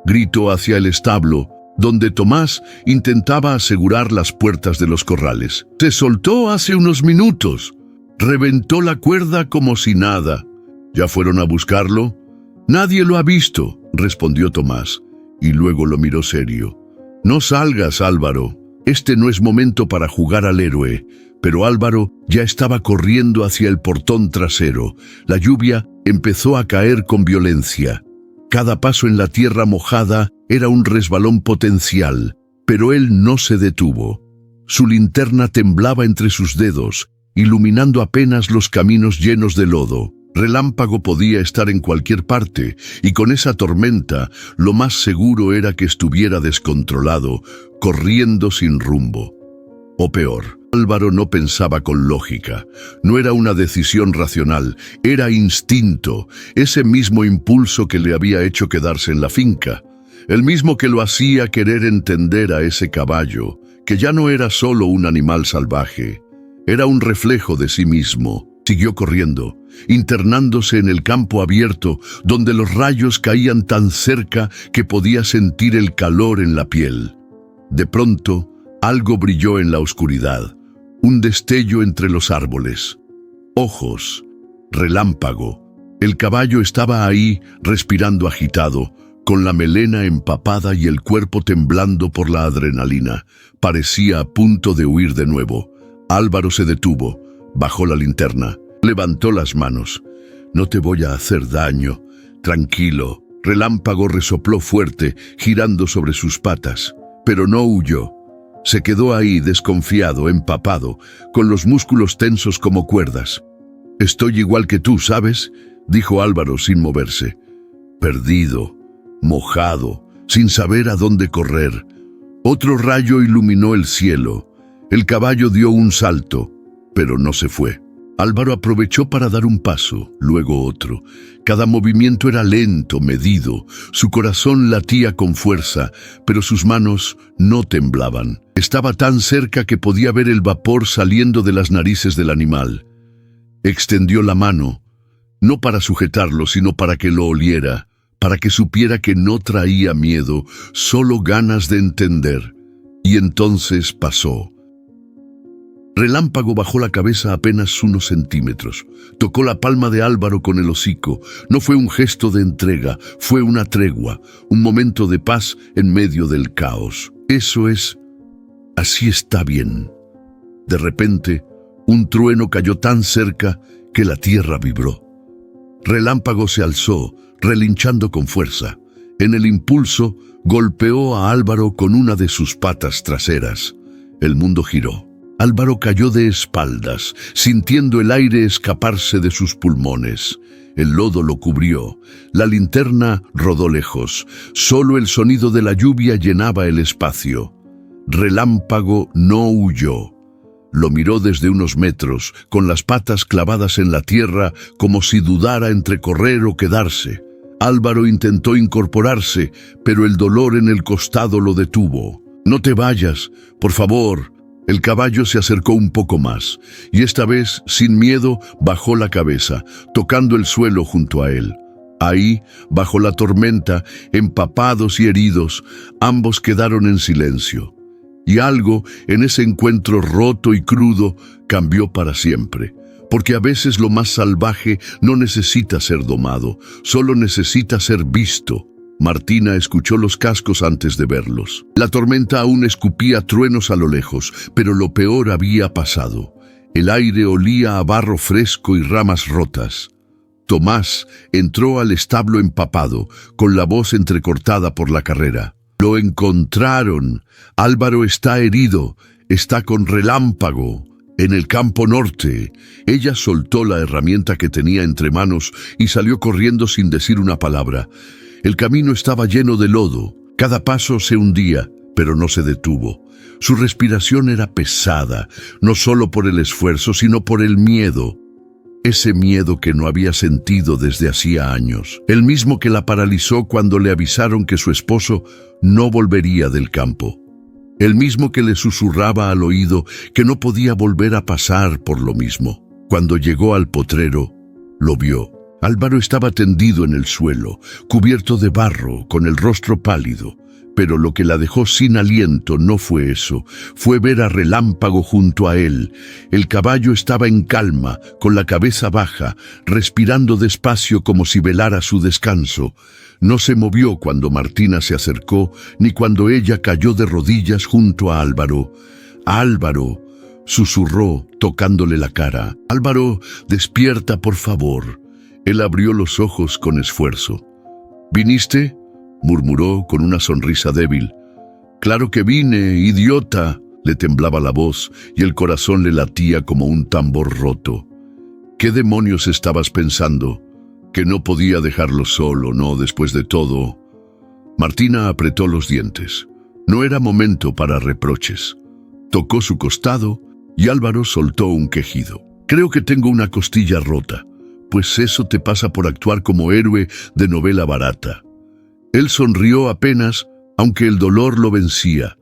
gritó hacia el establo, donde Tomás intentaba asegurar las puertas de los corrales. «Se soltó hace unos minutos. Reventó la cuerda como si nada». «¿Ya fueron a buscarlo?». «Nadie lo ha visto», respondió Tomás, y luego lo miró serio. «No salgas, Álvaro. Este no es momento para jugar al héroe». Pero Álvaro ya estaba corriendo hacia el portón trasero. La lluvia empezó a caer con violencia. Cada paso en la tierra mojada era un resbalón potencial, pero él no se detuvo. Su linterna temblaba entre sus dedos, iluminando apenas los caminos llenos de lodo. Relámpago podía estar en cualquier parte, y con esa tormenta, lo más seguro era que estuviera descontrolado, corriendo sin rumbo. O peor, Álvaro no pensaba con lógica. No era una decisión racional, era instinto, ese mismo impulso que le había hecho quedarse en la finca, el mismo que lo hacía querer entender a ese caballo, que ya no era solo un animal salvaje, era un reflejo de sí mismo. Siguió corriendo, internándose en el campo abierto, donde los rayos caían tan cerca que podía sentir el calor en la piel. De pronto, algo brilló en la oscuridad, un destello entre los árboles. Ojos, Relámpago. El caballo estaba ahí, respirando agitado, con la melena empapada y el cuerpo temblando por la adrenalina. Parecía a punto de huir de nuevo. Álvaro se detuvo, bajó la linterna, levantó las manos. «No te voy a hacer daño. Tranquilo». Relámpago resopló fuerte, girando sobre sus patas, pero no huyó. Se quedó ahí, desconfiado, empapado, con los músculos tensos como cuerdas. «Estoy igual que tú, ¿sabes?», dijo Álvaro sin moverse. Perdido, mojado, sin saber a dónde correr. Otro rayo iluminó el cielo. El caballo dio un salto, pero no se fue. Álvaro aprovechó para dar un paso, luego otro. Cada movimiento era lento, medido. Su corazón latía con fuerza, pero sus manos no temblaban. Estaba tan cerca que podía ver el vapor saliendo de las narices del animal. Extendió la mano, no para sujetarlo, sino para que lo oliera, para que supiera que no traía miedo, solo ganas de entender. Y entonces pasó. Relámpago bajó la cabeza apenas unos centímetros. Tocó la palma de Álvaro con el hocico. No fue un gesto de entrega, fue una tregua, un momento de paz en medio del caos. Eso es... así está bien. De repente, un trueno cayó tan cerca que la tierra vibró. Relámpago se alzó, relinchando con fuerza. En el impulso, golpeó a Álvaro con una de sus patas traseras. El mundo giró. Álvaro cayó de espaldas, sintiendo el aire escaparse de sus pulmones. El lodo lo cubrió. La linterna rodó lejos. Solo el sonido de la lluvia llenaba el espacio. Relámpago no huyó. Lo miró desde unos metros, con las patas clavadas en la tierra, como si dudara entre correr o quedarse. Álvaro intentó incorporarse, pero el dolor en el costado lo detuvo. «No te vayas, por favor». El caballo se acercó un poco más, y esta vez, sin miedo, bajó la cabeza, tocando el suelo junto a él. Ahí, bajo la tormenta, empapados y heridos, ambos quedaron en silencio. Y algo, en ese encuentro roto y crudo, cambió para siempre. Porque a veces lo más salvaje no necesita ser domado, solo necesita ser visto. Martina escuchó los cascos antes de verlos. La tormenta aún escupía truenos a lo lejos, pero lo peor había pasado. El aire olía a barro fresco y ramas rotas. Tomás entró al establo empapado, con la voz entrecortada por la carrera. «Lo encontraron. Álvaro está herido. Está con Relámpago. En el campo norte». Ella soltó la herramienta que tenía entre manos y salió corriendo sin decir una palabra. El camino estaba lleno de lodo. Cada paso se hundía, pero no se detuvo. Su respiración era pesada, no solo por el esfuerzo, sino por el miedo. ese miedo que no había sentido desde hacía años, el mismo que la paralizó cuando le avisaron que su esposo no volvería del campo, el mismo que le susurraba al oído que no podía volver a pasar por lo mismo. Cuando llegó al potrero, lo vio. Álvaro estaba tendido en el suelo, cubierto de barro, con el rostro pálido. Pero lo que la dejó sin aliento no fue eso, fue ver a Relámpago junto a él. El caballo estaba en calma, con la cabeza baja, respirando despacio como si velara su descanso. No se movió cuando Martina se acercó, ni cuando ella cayó de rodillas junto a Álvaro. «Álvaro», susurró, tocándole la cara. «Álvaro, despierta, por favor». Él abrió los ojos con esfuerzo. «¿Viniste?», murmuró con una sonrisa débil. «Claro que vine, idiota», le temblaba la voz y el corazón le latía como un tambor roto. ¿Qué demonios estabas pensando? Que no podía dejarlo solo, ¿no? Después de todo. Martina apretó los dientes. No era momento para reproches. Tocó su costado y Álvaro soltó un quejido. «Creo que tengo una costilla rota. Pues eso te pasa por actuar como héroe de novela barata». Él sonrió apenas, aunque el dolor lo vencía.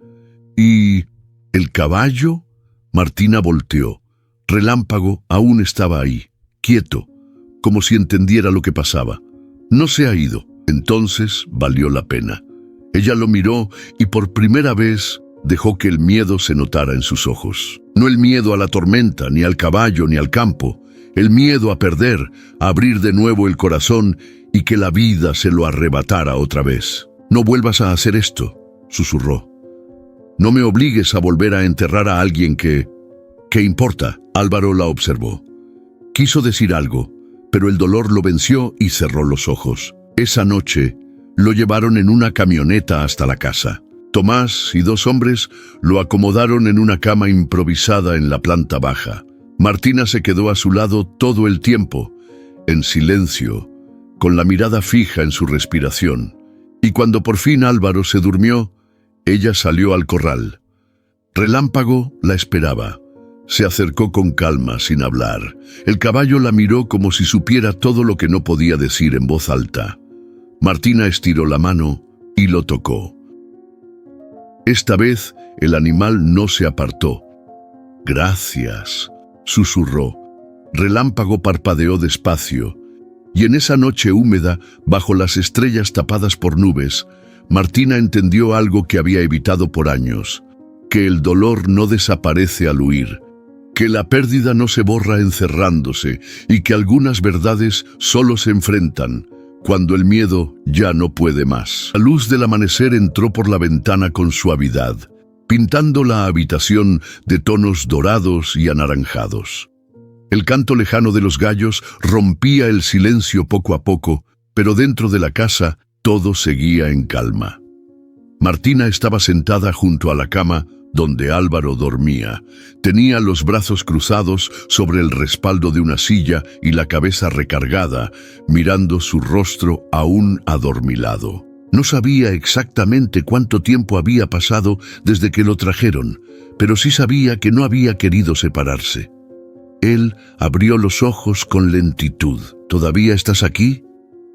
«¿Y el caballo?». Martina volteó. Relámpago aún estaba ahí, quieto, como si entendiera lo que pasaba. «No se ha ido». Entonces valió la pena. Ella lo miró y por primera vez dejó que el miedo se notara en sus ojos. No el miedo a la tormenta, ni al caballo, ni al campo. El miedo a perder, a abrir de nuevo el corazón y que la vida se lo arrebatara otra vez. «No vuelvas a hacer esto», susurró. «No me obligues a volver a enterrar a alguien que... ¿Qué importa?». Álvaro la observó. Quiso decir algo, pero el dolor lo venció y cerró los ojos. Esa noche lo llevaron en una camioneta hasta la casa. Tomás y 2 hombres lo acomodaron en una cama improvisada en la planta baja. Martina se quedó a su lado todo el tiempo, en silencio, con la mirada fija en su respiración. Y cuando por fin Álvaro se durmió, ella salió al corral. Relámpago la esperaba. Se acercó con calma, sin hablar. El caballo la miró como si supiera todo lo que no podía decir en voz alta. Martina estiró la mano y lo tocó. Esta vez el animal no se apartó. «Gracias», susurró. Relámpago parpadeó despacio. Y en esa noche húmeda, bajo las estrellas tapadas por nubes, Martina entendió algo que había evitado por años: que el dolor no desaparece al huir, que la pérdida no se borra encerrándose y que algunas verdades solo se enfrentan cuando el miedo ya no puede más. La luz del amanecer entró por la ventana con suavidad, pintando la habitación de tonos dorados y anaranjados. El canto lejano de los gallos rompía el silencio poco a poco, pero dentro de la casa todo seguía en calma. Martina estaba sentada junto a la cama donde Álvaro dormía. Tenía los brazos cruzados sobre el respaldo de una silla y la cabeza recargada, mirando su rostro aún adormilado. No sabía exactamente cuánto tiempo había pasado desde que lo trajeron, pero sí sabía que no había querido separarse. Él abrió los ojos con lentitud. «¿Todavía estás aquí?»,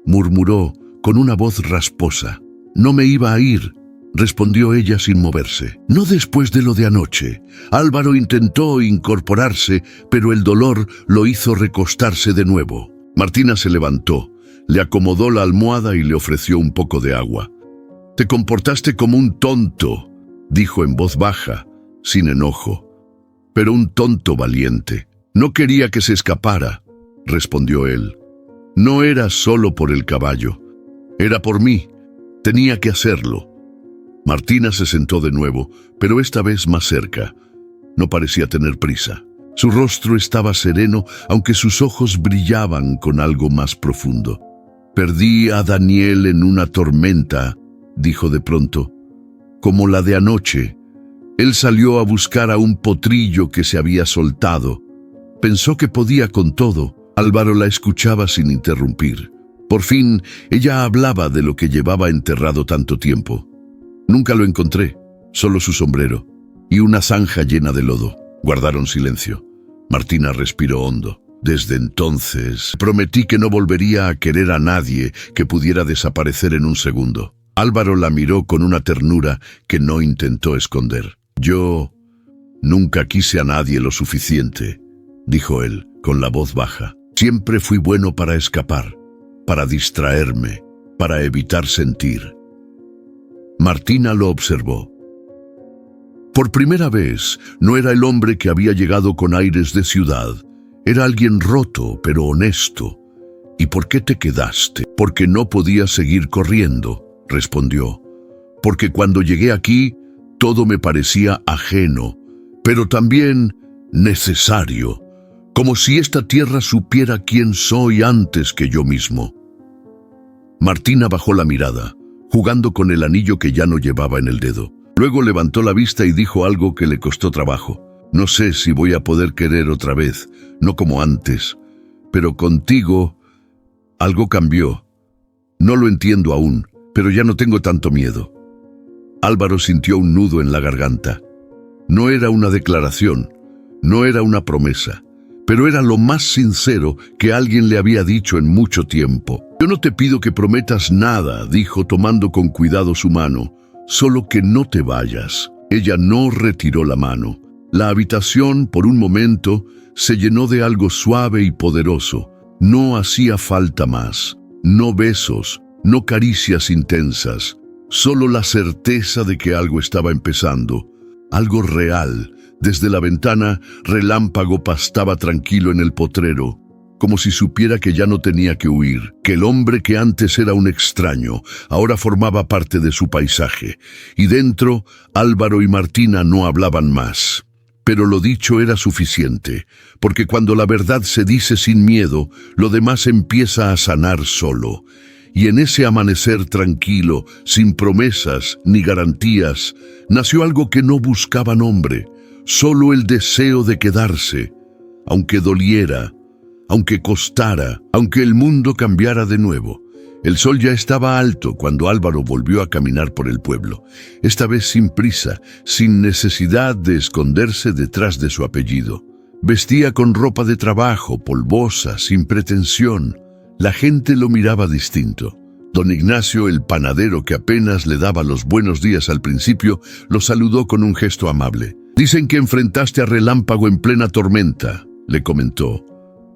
murmuró con una voz rasposa. «No me iba a ir», respondió ella sin moverse. «No después de lo de anoche». Álvaro intentó incorporarse, pero el dolor lo hizo recostarse de nuevo. Martina se levantó, le acomodó la almohada y le ofreció un poco de agua. «Te comportaste como un tonto», dijo en voz baja, sin enojo. «Pero un tonto valiente». «No quería que se escapara», respondió él. «No era solo por el caballo, era por mí. Tenía que hacerlo». Martina se sentó de nuevo, pero esta vez más cerca. No parecía tener prisa. Su rostro estaba sereno, aunque sus ojos brillaban con algo más profundo. «Perdí a Daniel en una tormenta», dijo de pronto, «como la de anoche. Él salió a buscar a un potrillo que se había soltado. Pensó que podía con todo». Álvaro la escuchaba sin interrumpir. Por fin, ella hablaba de lo que llevaba enterrado tanto tiempo. «Nunca lo encontré, solo su sombrero y una zanja llena de lodo». Guardaron silencio. Martina respiró hondo. Desde entonces, prometí que no volvería a querer a nadie que pudiera desaparecer en un segundo. Álvaro la miró con una ternura que no intentó esconder. Yo nunca quise a nadie lo suficiente, dijo él, con la voz baja. Siempre fui bueno para escapar, para distraerme, para evitar sentir. Martina lo observó. Por primera vez, no era el hombre que había llegado con aires de ciudad. Era alguien roto, pero honesto. ¿Y por qué te quedaste? Porque no podía seguir corriendo, respondió. Porque cuando llegué aquí, todo me parecía ajeno, pero también necesario, como si esta tierra supiera quién soy antes que yo mismo. Martina bajó la mirada, jugando con el anillo que ya no llevaba en el dedo. Luego levantó la vista y dijo algo que le costó trabajo. No sé si voy a poder querer otra vez, no como antes, pero contigo algo cambió. No lo entiendo aún, pero ya no tengo tanto miedo. Álvaro sintió un nudo en la garganta. No era una declaración, no era una promesa, pero era lo más sincero que alguien le había dicho en mucho tiempo. Yo no te pido que prometas nada, dijo tomando con cuidado su mano, solo que no te vayas. Ella no retiró la mano. La habitación, por un momento, se llenó de algo suave y poderoso. No hacía falta más. No besos, no caricias intensas. Solo la certeza de que algo estaba empezando. Algo real. Desde la ventana, Relámpago pastaba tranquilo en el potrero, como si supiera que ya no tenía que huir, que el hombre que antes era un extraño, ahora formaba parte de su paisaje. Y dentro, Álvaro y Martina no hablaban más. Pero lo dicho era suficiente, porque cuando la verdad se dice sin miedo, lo demás empieza a sanar solo. Y en ese amanecer tranquilo, sin promesas ni garantías, nació algo que no buscaba nombre, solo el deseo de quedarse, aunque doliera, aunque costara, aunque el mundo cambiara de nuevo. El sol ya estaba alto cuando Álvaro volvió a caminar por el pueblo, esta vez sin prisa, sin necesidad de esconderse detrás de su apellido. Vestía con ropa de trabajo, polvosa, sin pretensión. La gente lo miraba distinto. Don Ignacio, el panadero que apenas le daba los buenos días al principio, lo saludó con un gesto amable. «Dicen que enfrentaste a Relámpago en plena tormenta», le comentó.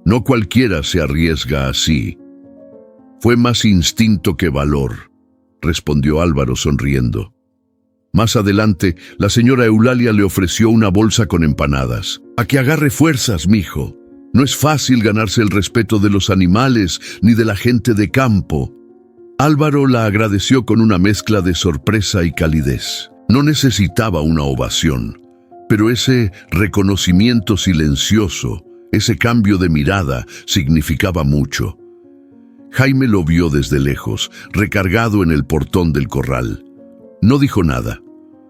«No cualquiera se arriesga así». «Fue más instinto que valor», respondió Álvaro sonriendo. Más adelante, la señora Eulalia le ofreció una bolsa con empanadas. «A que agarre fuerzas, mijo. No es fácil ganarse el respeto de los animales ni de la gente de campo». Álvaro la agradeció con una mezcla de sorpresa y calidez. No necesitaba una ovación, pero ese reconocimiento silencioso, ese cambio de mirada, significaba mucho. Jaime lo vio desde lejos, recargado en el portón del corral. No dijo nada,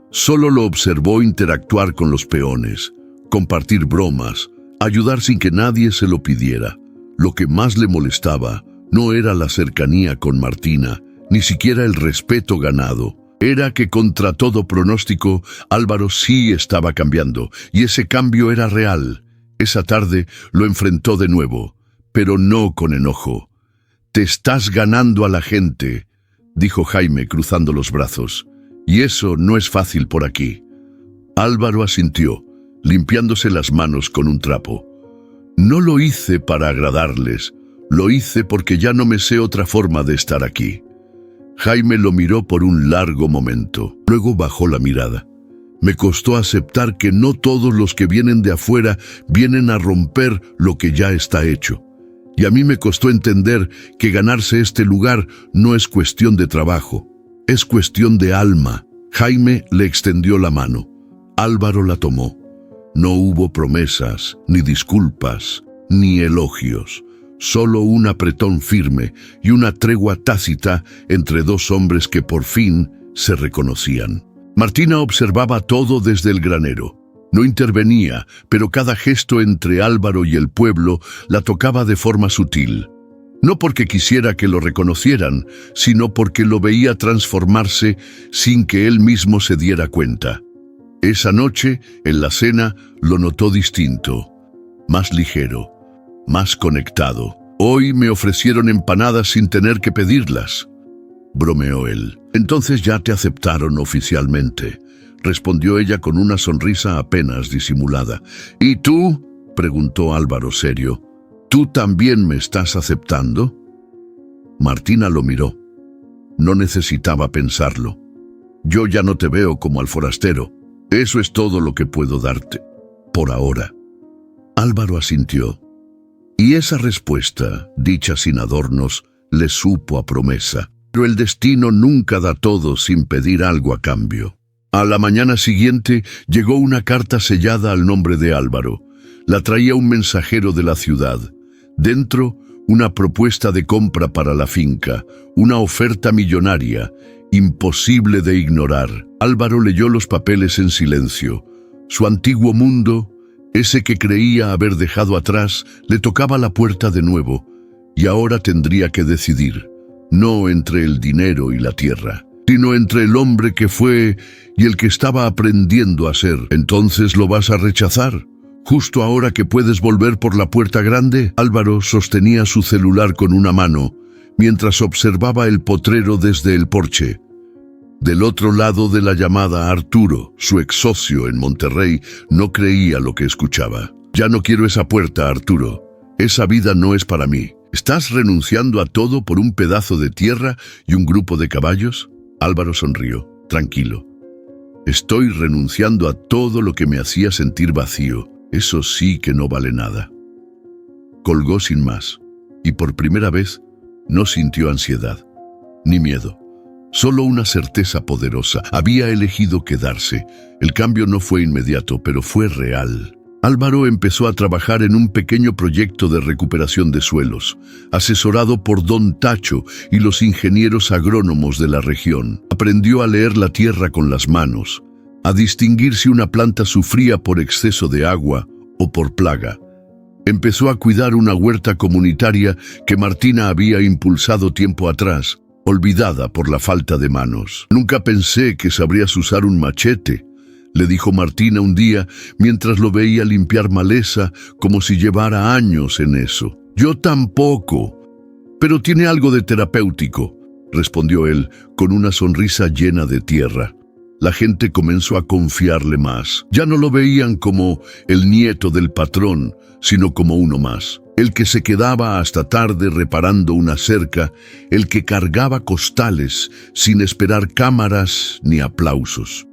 solo lo observó interactuar con los peones, compartir bromas, ayudar sin que nadie se lo pidiera. Lo que más le molestaba no era la cercanía con Martina, ni siquiera el respeto ganado. Era que contra todo pronóstico, Álvaro sí estaba cambiando, y ese cambio era real. Esa tarde lo enfrentó de nuevo, pero no con enojo. «Te estás ganando a la gente», dijo Jaime cruzando los brazos, «y eso no es fácil por aquí». Álvaro asintió, limpiándose las manos con un trapo. «No lo hice para agradarles, lo hice porque ya no me sé otra forma de estar aquí». Jaime lo miró por un largo momento, luego bajó la mirada. «Me costó aceptar que no todos los que vienen de afuera vienen a romper lo que ya está hecho. Y a mí me costó entender que ganarse este lugar no es cuestión de trabajo, es cuestión de alma». Jaime le extendió la mano. Álvaro la tomó. No hubo promesas, ni disculpas, ni elogios. Solo un apretón firme y una tregua tácita entre dos hombres que por fin se reconocían. Martina observaba todo desde el granero. No intervenía, pero cada gesto entre Álvaro y el pueblo la tocaba de forma sutil. No porque quisiera que lo reconocieran, sino porque lo veía transformarse sin que él mismo se diera cuenta. Esa noche, en la cena, lo notó distinto, más ligero, más conectado. Hoy me ofrecieron empanadas sin tener que pedirlas, bromeó él. Entonces ya te aceptaron oficialmente, respondió ella con una sonrisa apenas disimulada. ¿Y tú?, preguntó Álvaro serio. ¿Tú también me estás aceptando? Martina lo miró. No necesitaba pensarlo. Yo ya no te veo como al forastero. Eso es todo lo que puedo darte, por ahora. Álvaro asintió. Y esa respuesta, dicha sin adornos, le supo a promesa. Pero el destino nunca da todo sin pedir algo a cambio. A la mañana siguiente llegó una carta sellada al nombre de Álvaro. La traía un mensajero de la ciudad. Dentro, una propuesta de compra para la finca, una oferta millonaria, imposible de ignorar. Álvaro leyó los papeles en silencio. Su antiguo mundo, ese que creía haber dejado atrás, le tocaba la puerta de nuevo, y ahora tendría que decidir, no entre el dinero y la tierra, sino entre el hombre que fue y el que estaba aprendiendo a ser. ¿Entonces lo vas a rechazar? Justo ahora que puedes volver por la puerta grande. Álvaro sostenía su celular con una mano, mientras observaba el potrero desde el porche. Del otro lado de la llamada, Arturo, su ex socio en Monterrey, no creía lo que escuchaba. Ya no quiero esa puerta, Arturo. Esa vida no es para mí. ¿Estás renunciando a todo por un pedazo de tierra y un grupo de caballos? Álvaro sonrió, tranquilo. Estoy renunciando a todo lo que me hacía sentir vacío. Eso sí que no vale nada. Colgó sin más, y por primera vez no sintió ansiedad, ni miedo. Solo una certeza poderosa. Había elegido quedarse. El cambio no fue inmediato, pero fue real. Álvaro empezó a trabajar en un pequeño proyecto de recuperación de suelos, asesorado por Don Tacho y los ingenieros agrónomos de la región. Aprendió a leer la tierra con las manos, a distinguir si una planta sufría por exceso de agua o por plaga. Empezó a cuidar una huerta comunitaria que Martina había impulsado tiempo atrás, olvidada por la falta de manos. Nunca pensé que sabrías usar un machete, le dijo Martina un día mientras lo veía limpiar maleza como si llevara años en eso. Yo tampoco, pero tiene algo de terapéutico, respondió él con una sonrisa llena de tierra. La gente comenzó a confiarle más. Ya no lo veían como el nieto del patrón, sino como uno más. El que se quedaba hasta tarde reparando una cerca, el que cargaba costales sin esperar cámaras ni aplausos.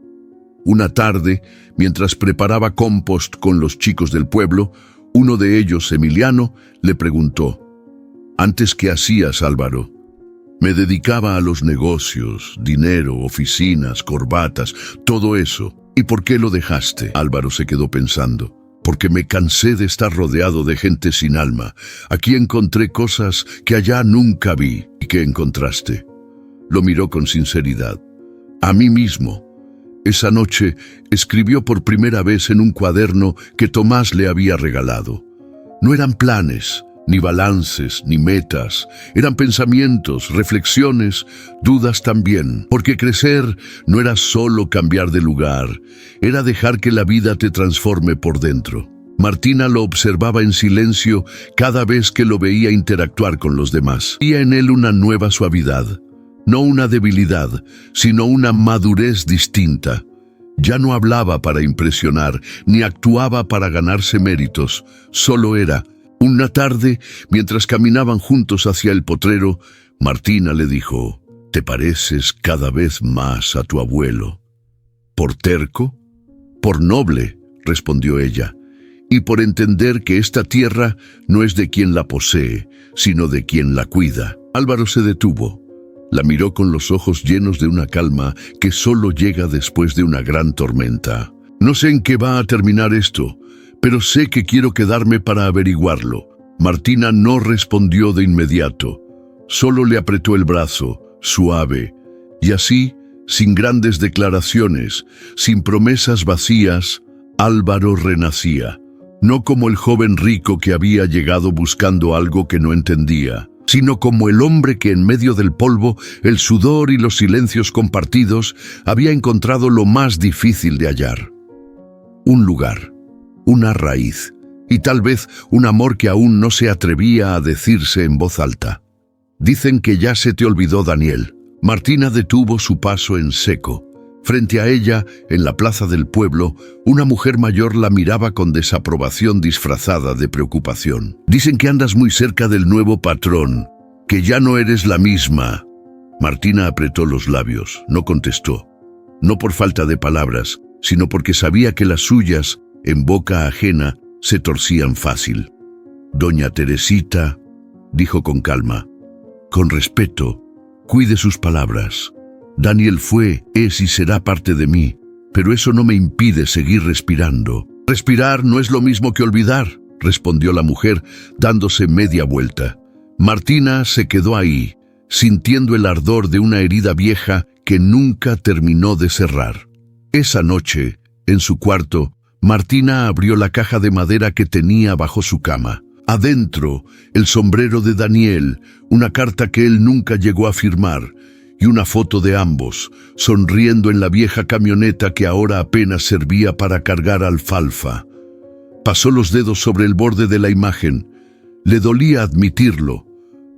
Una tarde, mientras preparaba compost con los chicos del pueblo, uno de ellos, Emiliano, le preguntó: «¿Antes qué hacías, Álvaro?» «Me dedicaba a los negocios, dinero, oficinas, corbatas, todo eso». «¿Y por qué lo dejaste?». Álvaro se quedó pensando. «Porque me cansé de estar rodeado de gente sin alma. Aquí encontré cosas que allá nunca vi». «¿Y qué encontraste?». Lo miró con sinceridad. «A mí mismo». Esa noche escribió por primera vez en un cuaderno que Tomás le había regalado. No eran planes, ni balances, ni metas. Eran pensamientos, reflexiones, dudas también. Porque crecer no era solo cambiar de lugar, era dejar que la vida te transforme por dentro. Martina lo observaba en silencio cada vez que lo veía interactuar con los demás. Veía en él una nueva suavidad. No una debilidad, sino una madurez distinta. Ya no hablaba para impresionar, ni actuaba para ganarse méritos. Solo era. Una tarde, mientras caminaban juntos hacia el potrero, Martina le dijo: «Te pareces cada vez más a tu abuelo». «¿Por terco?». «Por noble», respondió ella, «y por entender que esta tierra no es de quien la posee, sino de quien la cuida». Álvaro se detuvo. La miró con los ojos llenos de una calma que solo llega después de una gran tormenta. «No sé en qué va a terminar esto, pero sé que quiero quedarme para averiguarlo». Martina no respondió de inmediato. Solo le apretó el brazo, suave, y así, sin grandes declaraciones, sin promesas vacías, Álvaro renacía. No como el joven rico que había llegado buscando algo que no entendía, sino como el hombre que en medio del polvo, el sudor y los silencios compartidos había encontrado lo más difícil de hallar. Un lugar, una raíz, y tal vez un amor que aún no se atrevía a decirse en voz alta. Dicen que ya se te olvidó, Daniel. Martina detuvo su paso en seco. Frente a ella, en la plaza del pueblo, una mujer mayor la miraba con desaprobación disfrazada de preocupación. Dicen que andas muy cerca del nuevo patrón, que ya no eres la misma. Martina apretó los labios, no contestó. No por falta de palabras, sino porque sabía que las suyas, en boca ajena, se torcían fácil. Doña Teresita, dijo con calma, con respeto, cuide sus palabras. Daniel fue, es y será parte de mí, pero eso no me impide seguir respirando. Respirar no es lo mismo que olvidar, respondió la mujer, dándose media vuelta. Martina se quedó ahí, sintiendo el ardor de una herida vieja que nunca terminó de cerrar. Esa noche, en su cuarto, Martina abrió la caja de madera que tenía bajo su cama. Adentro, el sombrero de Daniel, una carta que él nunca llegó a firmar, y una foto de ambos, sonriendo en la vieja camioneta que ahora apenas servía para cargar alfalfa. Pasó los dedos sobre el borde de la imagen. Le dolía admitirlo,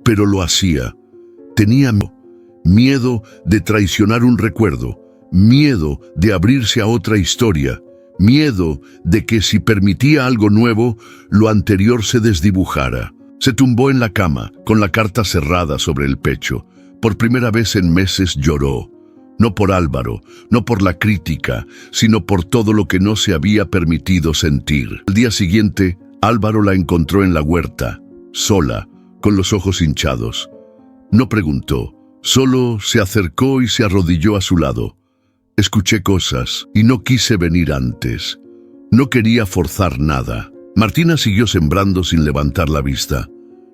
pero lo hacía. Tenía miedo de traicionar un recuerdo, miedo de abrirse a otra historia, miedo de que si permitía algo nuevo, lo anterior se desdibujara. Se tumbó en la cama, con la carta cerrada sobre el pecho. Por primera vez en meses lloró, no por Álvaro, no por la crítica, sino por todo lo que no se había permitido sentir. Al día siguiente, Álvaro la encontró en la huerta, sola, con los ojos hinchados. No preguntó, solo se acercó y se arrodilló a su lado. Escuché cosas y no quise venir antes. No quería forzar nada. Martina siguió sembrando sin levantar la vista.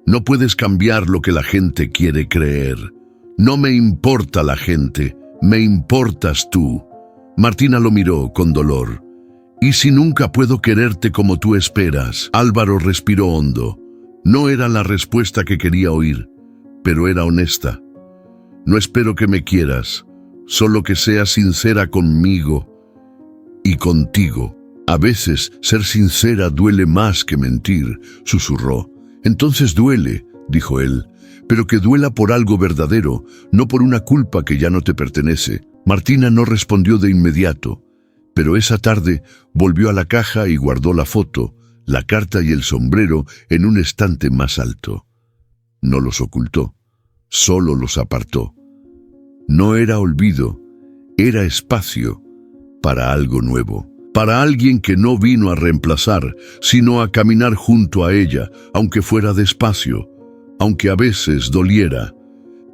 No puedes cambiar lo que la gente quiere creer. No me importa la gente, me importas tú. Martina lo miró con dolor. ¿Y si nunca puedo quererte como tú esperas? Álvaro respiró hondo. No era la respuesta que quería oír, pero era honesta. No espero que me quieras, solo que seas sincera conmigo y contigo. A veces ser sincera duele más que mentir, susurró. Entonces duele, dijo él, pero que duela por algo verdadero, no por una culpa que ya no te pertenece. Martina no respondió de inmediato, pero esa tarde volvió a la caja y guardó la foto, la carta y el sombrero en un estante más alto. No los ocultó, solo los apartó. No era olvido, era espacio para algo nuevo, para alguien que no vino a reemplazar, sino a caminar junto a ella, aunque fuera despacio, aunque a veces doliera.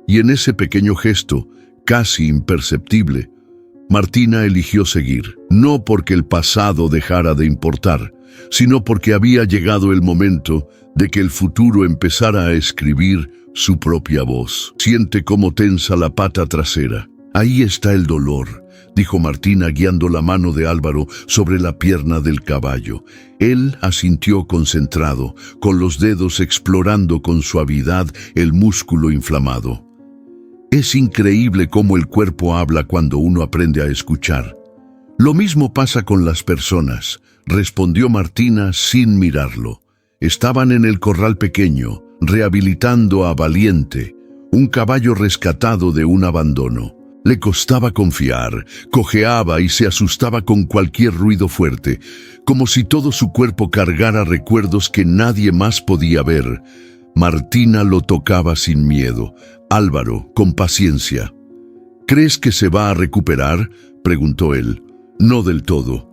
Y en ese pequeño gesto, casi imperceptible, Martina eligió seguir, no porque el pasado dejara de importar, sino porque había llegado el momento de que el futuro empezara a escribir su propia voz. Siente cómo tensa la pata trasera. Ahí está el dolor, dijo Martina guiando la mano de Álvaro sobre la pierna del caballo. Él asintió concentrado, con los dedos explorando con suavidad el músculo inflamado. Es increíble cómo el cuerpo habla cuando uno aprende a escuchar. Lo mismo pasa con las personas, respondió Martina sin mirarlo. Estaban en el corral pequeño, rehabilitando a Valiente, un caballo rescatado de un abandono. Le costaba confiar, cojeaba y se asustaba con cualquier ruido fuerte, como si todo su cuerpo cargara recuerdos que nadie más podía ver. Martina lo tocaba sin miedo. Álvaro, con paciencia. ¿Crees que se va a recuperar?, preguntó él. No del todo,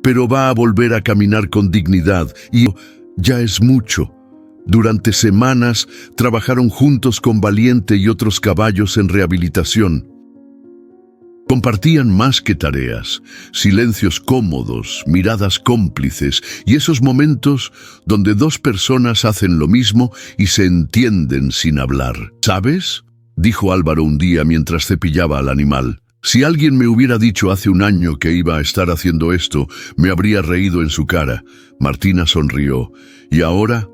pero va a volver a caminar con dignidad y ya es mucho. Durante semanas trabajaron juntos con Valiente y otros caballos en rehabilitación. Compartían más que tareas, silencios cómodos, miradas cómplices y esos momentos donde dos personas hacen lo mismo y se entienden sin hablar. ¿Sabes?, dijo Álvaro un día mientras cepillaba al animal. Si alguien me hubiera dicho hace un año que iba a estar haciendo esto, me habría reído en su cara. Martina sonrió. ¿Y ahora?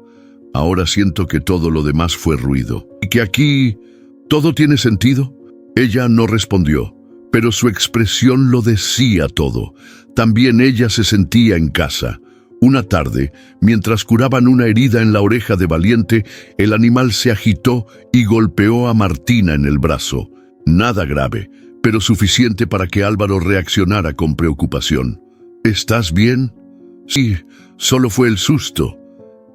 Ahora siento que todo lo demás fue ruido. ¿Y que aquí todo tiene sentido? Ella no respondió, pero su expresión lo decía todo. También ella se sentía en casa. Una tarde, mientras curaban una herida en la oreja de Valiente, el animal se agitó y golpeó a Martina en el brazo. Nada grave, pero suficiente para que Álvaro reaccionara con preocupación. ¿Estás bien? Sí, solo fue el susto.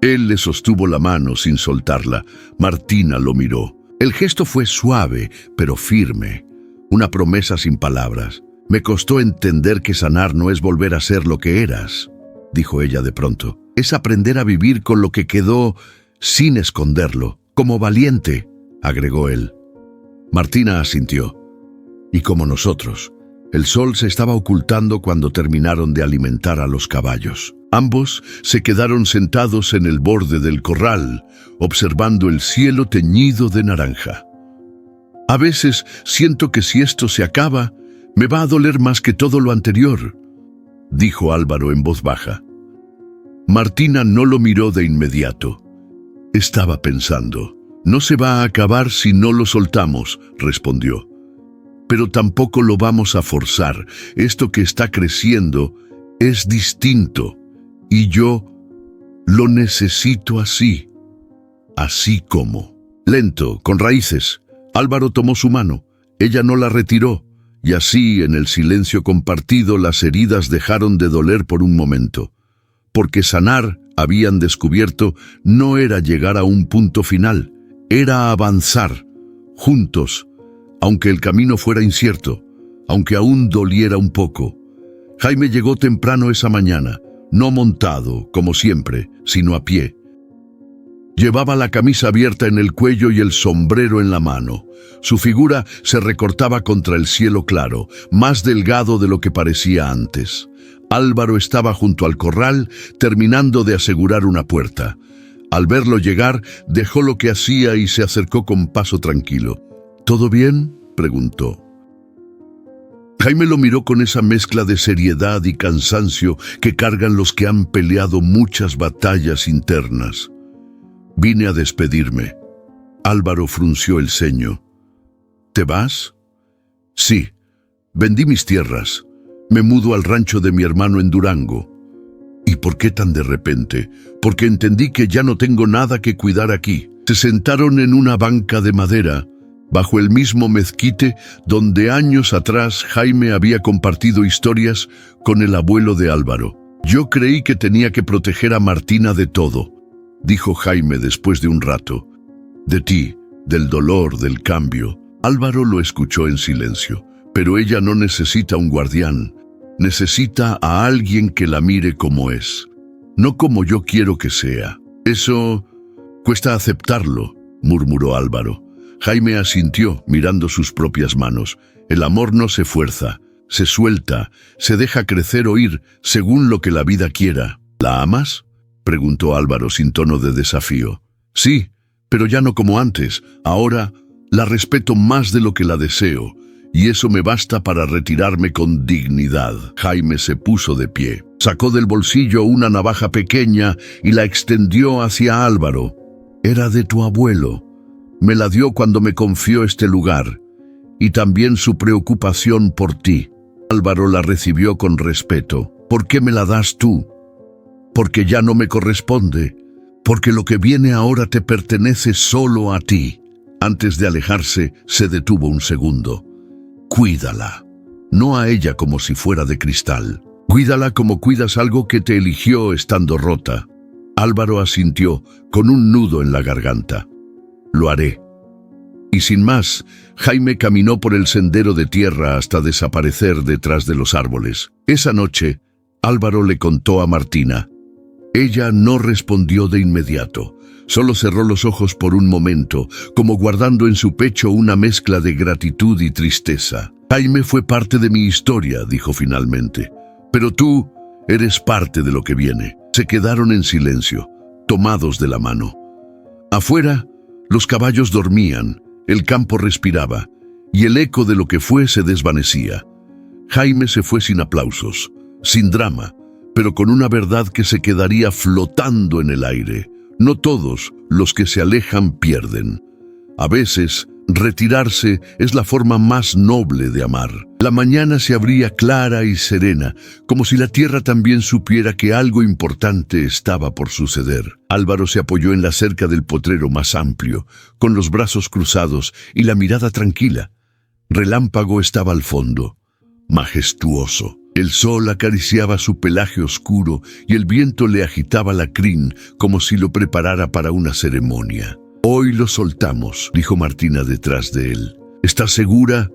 Él le sostuvo la mano sin soltarla. Martina lo miró. El gesto fue suave, pero firme. Una promesa sin palabras. Me costó entender que sanar no es volver a ser lo que eras, dijo ella de pronto. Es aprender a vivir con lo que quedó sin esconderlo. Como Valiente, agregó él. Martina asintió. Y como nosotros. El sol se estaba ocultando cuando terminaron de alimentar a los caballos. Ambos se quedaron sentados en el borde del corral, observando el cielo teñido de naranja. A veces siento que si esto se acaba, me va a doler más que todo lo anterior, dijo Álvaro en voz baja. Martina no lo miró de inmediato. Estaba pensando. No se va a acabar si no lo soltamos, respondió. Pero tampoco lo vamos a forzar. Esto que está creciendo es distinto. Y yo lo necesito así. Así como. Lento, con raíces. Álvaro tomó su mano. Ella no la retiró. Y así, en el silencio compartido, las heridas dejaron de doler por un momento. Porque sanar, habían descubierto, no era llegar a un punto final. Era avanzar, juntos, aunque el camino fuera incierto, aunque aún doliera un poco. Jaime llegó temprano esa mañana, no montado, como siempre, sino a pie. Llevaba la camisa abierta en el cuello y el sombrero en la mano. Su figura se recortaba contra el cielo claro, más delgado de lo que parecía antes. Álvaro estaba junto al corral, terminando de asegurar una puerta. Al verlo llegar, dejó lo que hacía y se acercó con paso tranquilo. ¿Todo bien?, preguntó. Jaime lo miró con esa mezcla de seriedad y cansancio que cargan los que han peleado muchas batallas internas. Vine a despedirme. Álvaro frunció el ceño. ¿Te vas? Sí. Vendí mis tierras. Me mudo al rancho de mi hermano en Durango. ¿Y por qué tan de repente? Porque entendí que ya no tengo nada que cuidar aquí. Se sentaron en una banca de madera, bajo el mismo mezquite donde años atrás Jaime había compartido historias con el abuelo de Álvaro. Yo creí que tenía que proteger a Martina de todo, dijo Jaime después de un rato. De ti, del dolor, del cambio. Álvaro lo escuchó en silencio. Pero ella no necesita un guardián. Necesita a alguien que la mire como es, no como yo quiero que sea. Eso cuesta aceptarlo, murmuró Álvaro. Jaime asintió, mirando sus propias manos. El amor no se fuerza, se suelta, se deja crecer o ir según lo que la vida quiera. ¿La amas?, preguntó Álvaro sin tono de desafío. Sí, pero ya no como antes. Ahora la respeto más de lo que la deseo. Y eso me basta para retirarme con dignidad. Jaime se puso de pie. Sacó del bolsillo una navaja pequeña y la extendió hacia Álvaro. Era de tu abuelo. Me la dio cuando me confió este lugar. Y también su preocupación por ti. Álvaro la recibió con respeto. ¿Por qué me la das tú? Porque ya no me corresponde. Porque lo que viene ahora te pertenece solo a ti. Antes de alejarse, se detuvo un segundo. Cuídala, no a ella como si fuera de cristal. Cuídala como cuidas algo que te eligió estando rota. Álvaro asintió, con un nudo en la garganta. Lo haré. Y sin más, Jaime caminó por el sendero de tierra hasta desaparecer detrás de los árboles. Esa noche, Álvaro le contó a Martina. Ella no respondió de inmediato. Solo cerró los ojos por un momento, como guardando en su pecho una mezcla de gratitud y tristeza. Jaime fue parte de mi historia, dijo finalmente. Pero tú eres parte de lo que viene. Se quedaron en silencio, tomados de la mano. Afuera, los caballos dormían, el campo respiraba, y el eco de lo que fue se desvanecía. Jaime se fue sin aplausos, sin drama, pero con una verdad que se quedaría flotando en el aire. No todos los que se alejan pierden. A veces Retirarse es la forma más noble de amar. La mañana se abría clara y serena, como si la tierra también supiera que algo importante estaba por suceder. Álvaro se apoyó en la cerca del potrero más amplio, con los brazos cruzados y la mirada tranquila. Relámpago estaba al fondo, majestuoso. El sol acariciaba su pelaje oscuro y el viento le agitaba la crin como si lo preparara para una ceremonia. «Hoy lo soltamos», dijo Martina detrás de él. «¿Estás segura?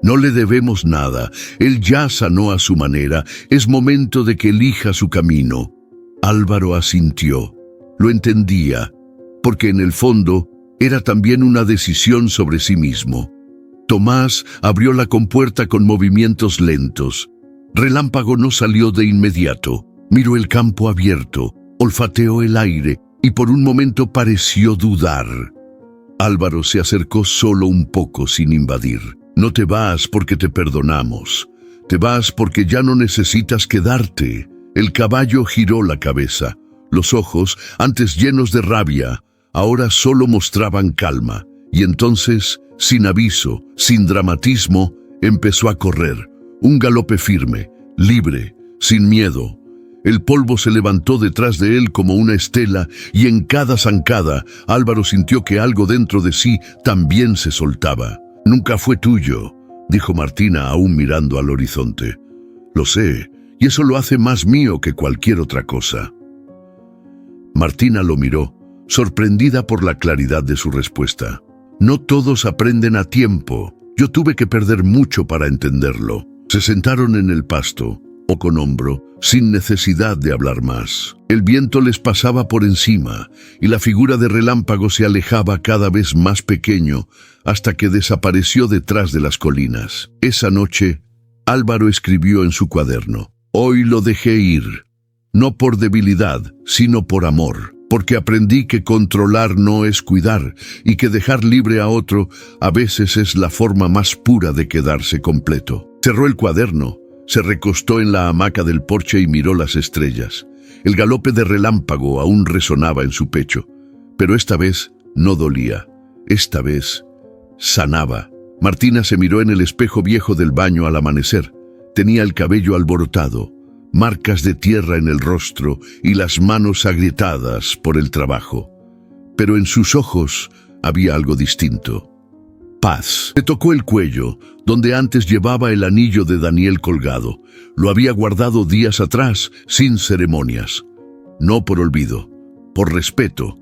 No le debemos nada. Él ya sanó a su manera. Es momento de que elija su camino». Álvaro asintió. Lo entendía, porque en el fondo era también una decisión sobre sí mismo. Tomás abrió la compuerta con movimientos lentos. Relámpago no salió de inmediato. Miró el campo abierto, olfateó el aire y por un momento pareció dudar. Álvaro se acercó solo un poco sin invadir. «No te vas porque te perdonamos. Te vas porque ya no necesitas quedarte». El caballo giró la cabeza. Los ojos, antes llenos de rabia, ahora solo mostraban calma. Y entonces, sin aviso, sin dramatismo, empezó a correr. Un galope firme, libre, sin miedo. El polvo se levantó detrás de él como una estela y en cada zancada Álvaro sintió que algo dentro de sí también se soltaba. «Nunca fue tuyo», dijo Martina aún mirando al horizonte. «Lo sé, y eso lo hace más mío que cualquier otra cosa». Martina lo miró, sorprendida por la claridad de su respuesta. «No todos aprenden a tiempo. Yo tuve que perder mucho para entenderlo». Se sentaron en el pasto, hombro con hombro, sin necesidad de hablar más. El viento les pasaba por encima y la figura de Relámpago se alejaba cada vez más pequeño hasta que desapareció detrás de las colinas. Esa noche, Álvaro escribió en su cuaderno: «Hoy lo dejé ir, no por debilidad, sino por amor, porque aprendí que controlar no es cuidar y que dejar libre a otro a veces es la forma más pura de quedarse completo». Cerró el cuaderno, se recostó en la hamaca del porche y miró las estrellas. El galope de Relámpago aún resonaba en su pecho, pero esta vez no dolía. Esta vez sanaba. Martina se miró en el espejo viejo del baño al amanecer. Tenía el cabello alborotado, marcas de tierra en el rostro y las manos agrietadas por el trabajo. Pero en sus ojos había algo distinto. Paz. Le tocó el cuello, donde antes llevaba el anillo de Daniel colgado. Lo había guardado días atrás, sin ceremonias. No por olvido, por respeto,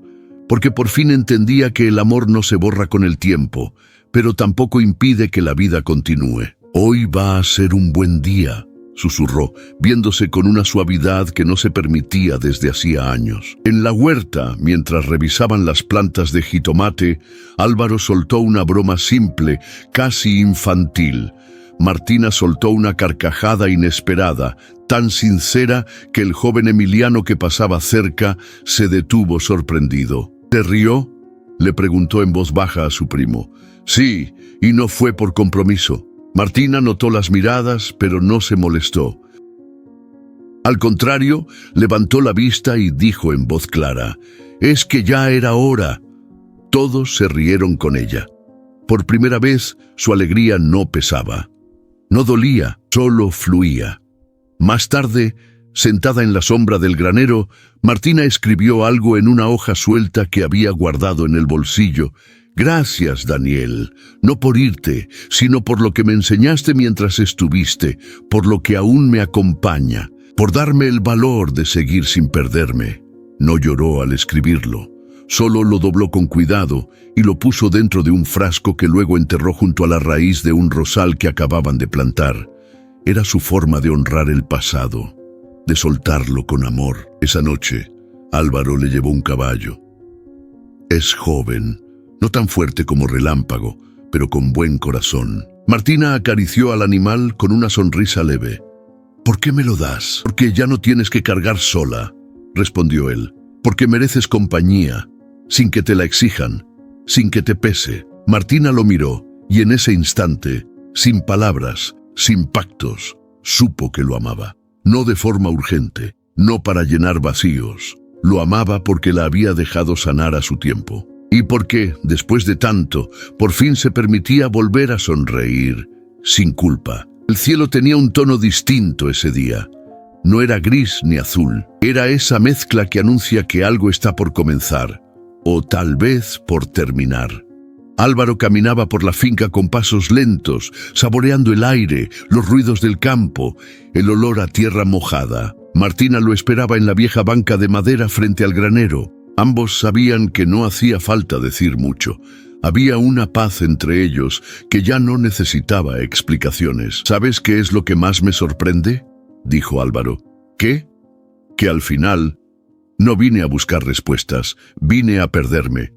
porque por fin entendía que el amor no se borra con el tiempo, pero tampoco impide que la vida continúe. «Hoy va a ser un buen día», susurró, viéndose con una suavidad que no se permitía desde hacía años. En la huerta, mientras revisaban las plantas de jitomate, Álvaro soltó una broma simple, casi infantil. Martina soltó una carcajada inesperada, tan sincera que el joven Emiliano que pasaba cerca se detuvo sorprendido. «¿Te rió?», le preguntó en voz baja a su primo. «Sí, y no fue por compromiso». Martina notó las miradas, pero no se molestó. Al contrario, levantó la vista y dijo en voz clara: «Es que ya era hora». Todos se rieron con ella. Por primera vez, su alegría no pesaba. No dolía, solo fluía. Más tarde, sentada en la sombra del granero, Martina escribió algo en una hoja suelta que había guardado en el bolsillo. «Gracias, Daniel, no por irte, sino por lo que me enseñaste mientras estuviste, por lo que aún me acompaña, por darme el valor de seguir sin perderme». No lloró al escribirlo, solo lo dobló con cuidado y lo puso dentro de un frasco que luego enterró junto a la raíz de un rosal que acababan de plantar. Era su forma de honrar el pasado, de soltarlo con amor. Esa noche, Álvaro le llevó un caballo. Es joven, no tan fuerte como Relámpago, pero con buen corazón. Martina acarició al animal con una sonrisa leve. «¿Por qué me lo das?» «Porque ya no tienes que cargar sola», respondió él. «Porque mereces compañía, sin que te la exijan, sin que te pese». Martina lo miró, y en ese instante, sin palabras, sin pactos, supo que lo amaba. No de forma urgente, no para llenar vacíos. Lo amaba porque la había dejado sanar a su tiempo. y porque, después de tanto, por fin se permitía volver a sonreír, sin culpa. El cielo tenía un tono distinto ese día. No era gris ni azul, era esa mezcla que anuncia que algo está por comenzar, o tal vez por terminar. Álvaro caminaba por la finca con pasos lentos, saboreando el aire, los ruidos del campo, el olor a tierra mojada. Martina lo esperaba en la vieja banca de madera frente al granero. Ambos sabían que no hacía falta decir mucho. Había una paz entre ellos que ya no necesitaba explicaciones. ¿Sabes qué es lo que más me sorprende?, dijo Álvaro. ¿Qué? Que al final no vine a buscar respuestas, vine a perderme.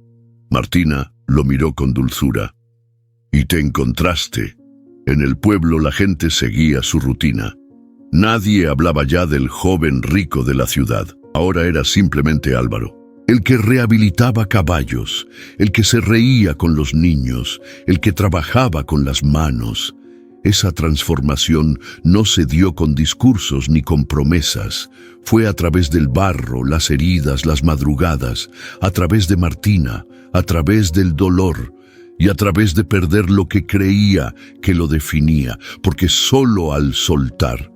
Martina lo miró con dulzura. Y te encontraste. En el pueblo la gente seguía su rutina. Nadie hablaba ya del joven rico de la ciudad. Ahora era simplemente Álvaro. El que rehabilitaba caballos, el que se reía con los niños, el que trabajaba con las manos. Esa transformación no se dio con discursos ni con promesas. Fue a través del barro, las heridas, las madrugadas, a través de Martina, a través del dolor y a través de perder lo que creía que lo definía, porque solo al soltar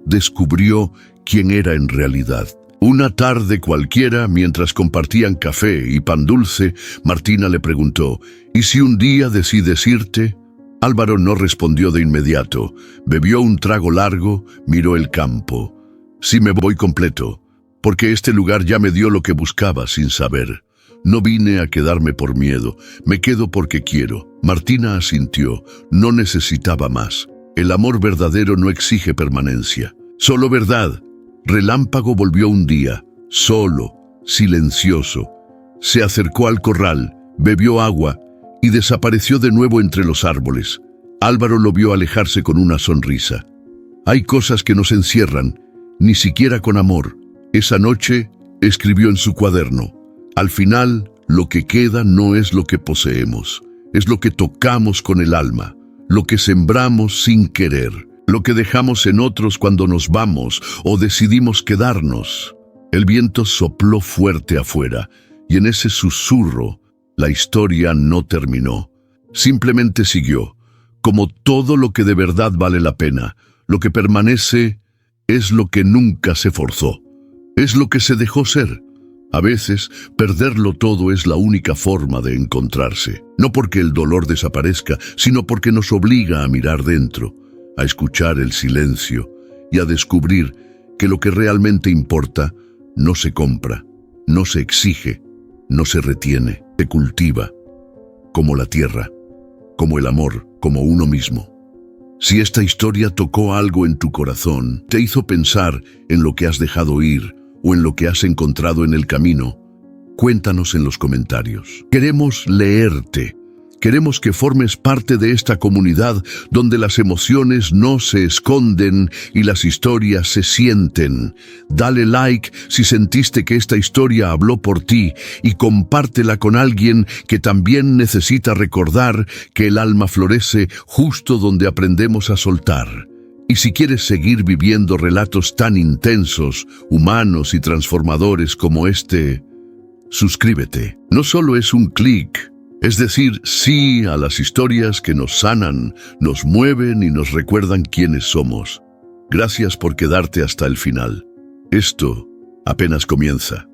descubrió quién era en realidad. Una tarde cualquiera, mientras compartían café y pan dulce, Martina le preguntó: ¿y si un día decides irte? Álvaro no respondió de inmediato. Bebió un trago largo, miró el campo. Sí, me voy completo, porque este lugar ya me dio lo que buscaba sin saber. No vine a quedarme por miedo, me quedo porque quiero. Martina asintió, no necesitaba más. El amor verdadero no exige permanencia, solo verdad. Relámpago volvió un día, solo, silencioso. Se acercó al corral, bebió agua y desapareció de nuevo entre los árboles. Álvaro lo vio alejarse con una sonrisa. Hay cosas que nos encierran, ni siquiera con amor. Esa noche escribió en su cuaderno: al final, lo que queda no es lo que poseemos, es lo que tocamos con el alma, lo que sembramos sin querer, lo que dejamos en otros cuando nos vamos o decidimos quedarnos. El viento sopló fuerte afuera, y en ese susurro, la historia no terminó. Simplemente siguió. Como todo lo que de verdad vale la pena, lo que permanece es lo que nunca se forzó, es lo que se dejó ser. A veces, perderlo todo es la única forma de encontrarse, no porque el dolor desaparezca, sino porque nos obliga a mirar dentro, a escuchar el silencio y a descubrir que lo que realmente importa no se compra, no se exige, no se retiene, se cultiva, como la tierra, como el amor, como uno mismo. Si esta historia tocó algo en tu corazón, te hizo pensar en lo que has dejado ir o en lo que has encontrado en el camino, cuéntanos en los comentarios. Queremos leerte. Queremos que formes parte de esta comunidad donde las emociones no se esconden y las historias se sienten. Dale like si sentiste que esta historia habló por ti y compártela con alguien que también necesita recordar que el alma florece justo donde aprendemos a soltar. Y si quieres seguir viviendo relatos tan intensos, humanos y transformadores como este, suscríbete. No solo es un clic, es decir, sí a las historias que nos sanan, nos mueven y nos recuerdan quiénes somos. Gracias por quedarte hasta el final. Esto apenas comienza.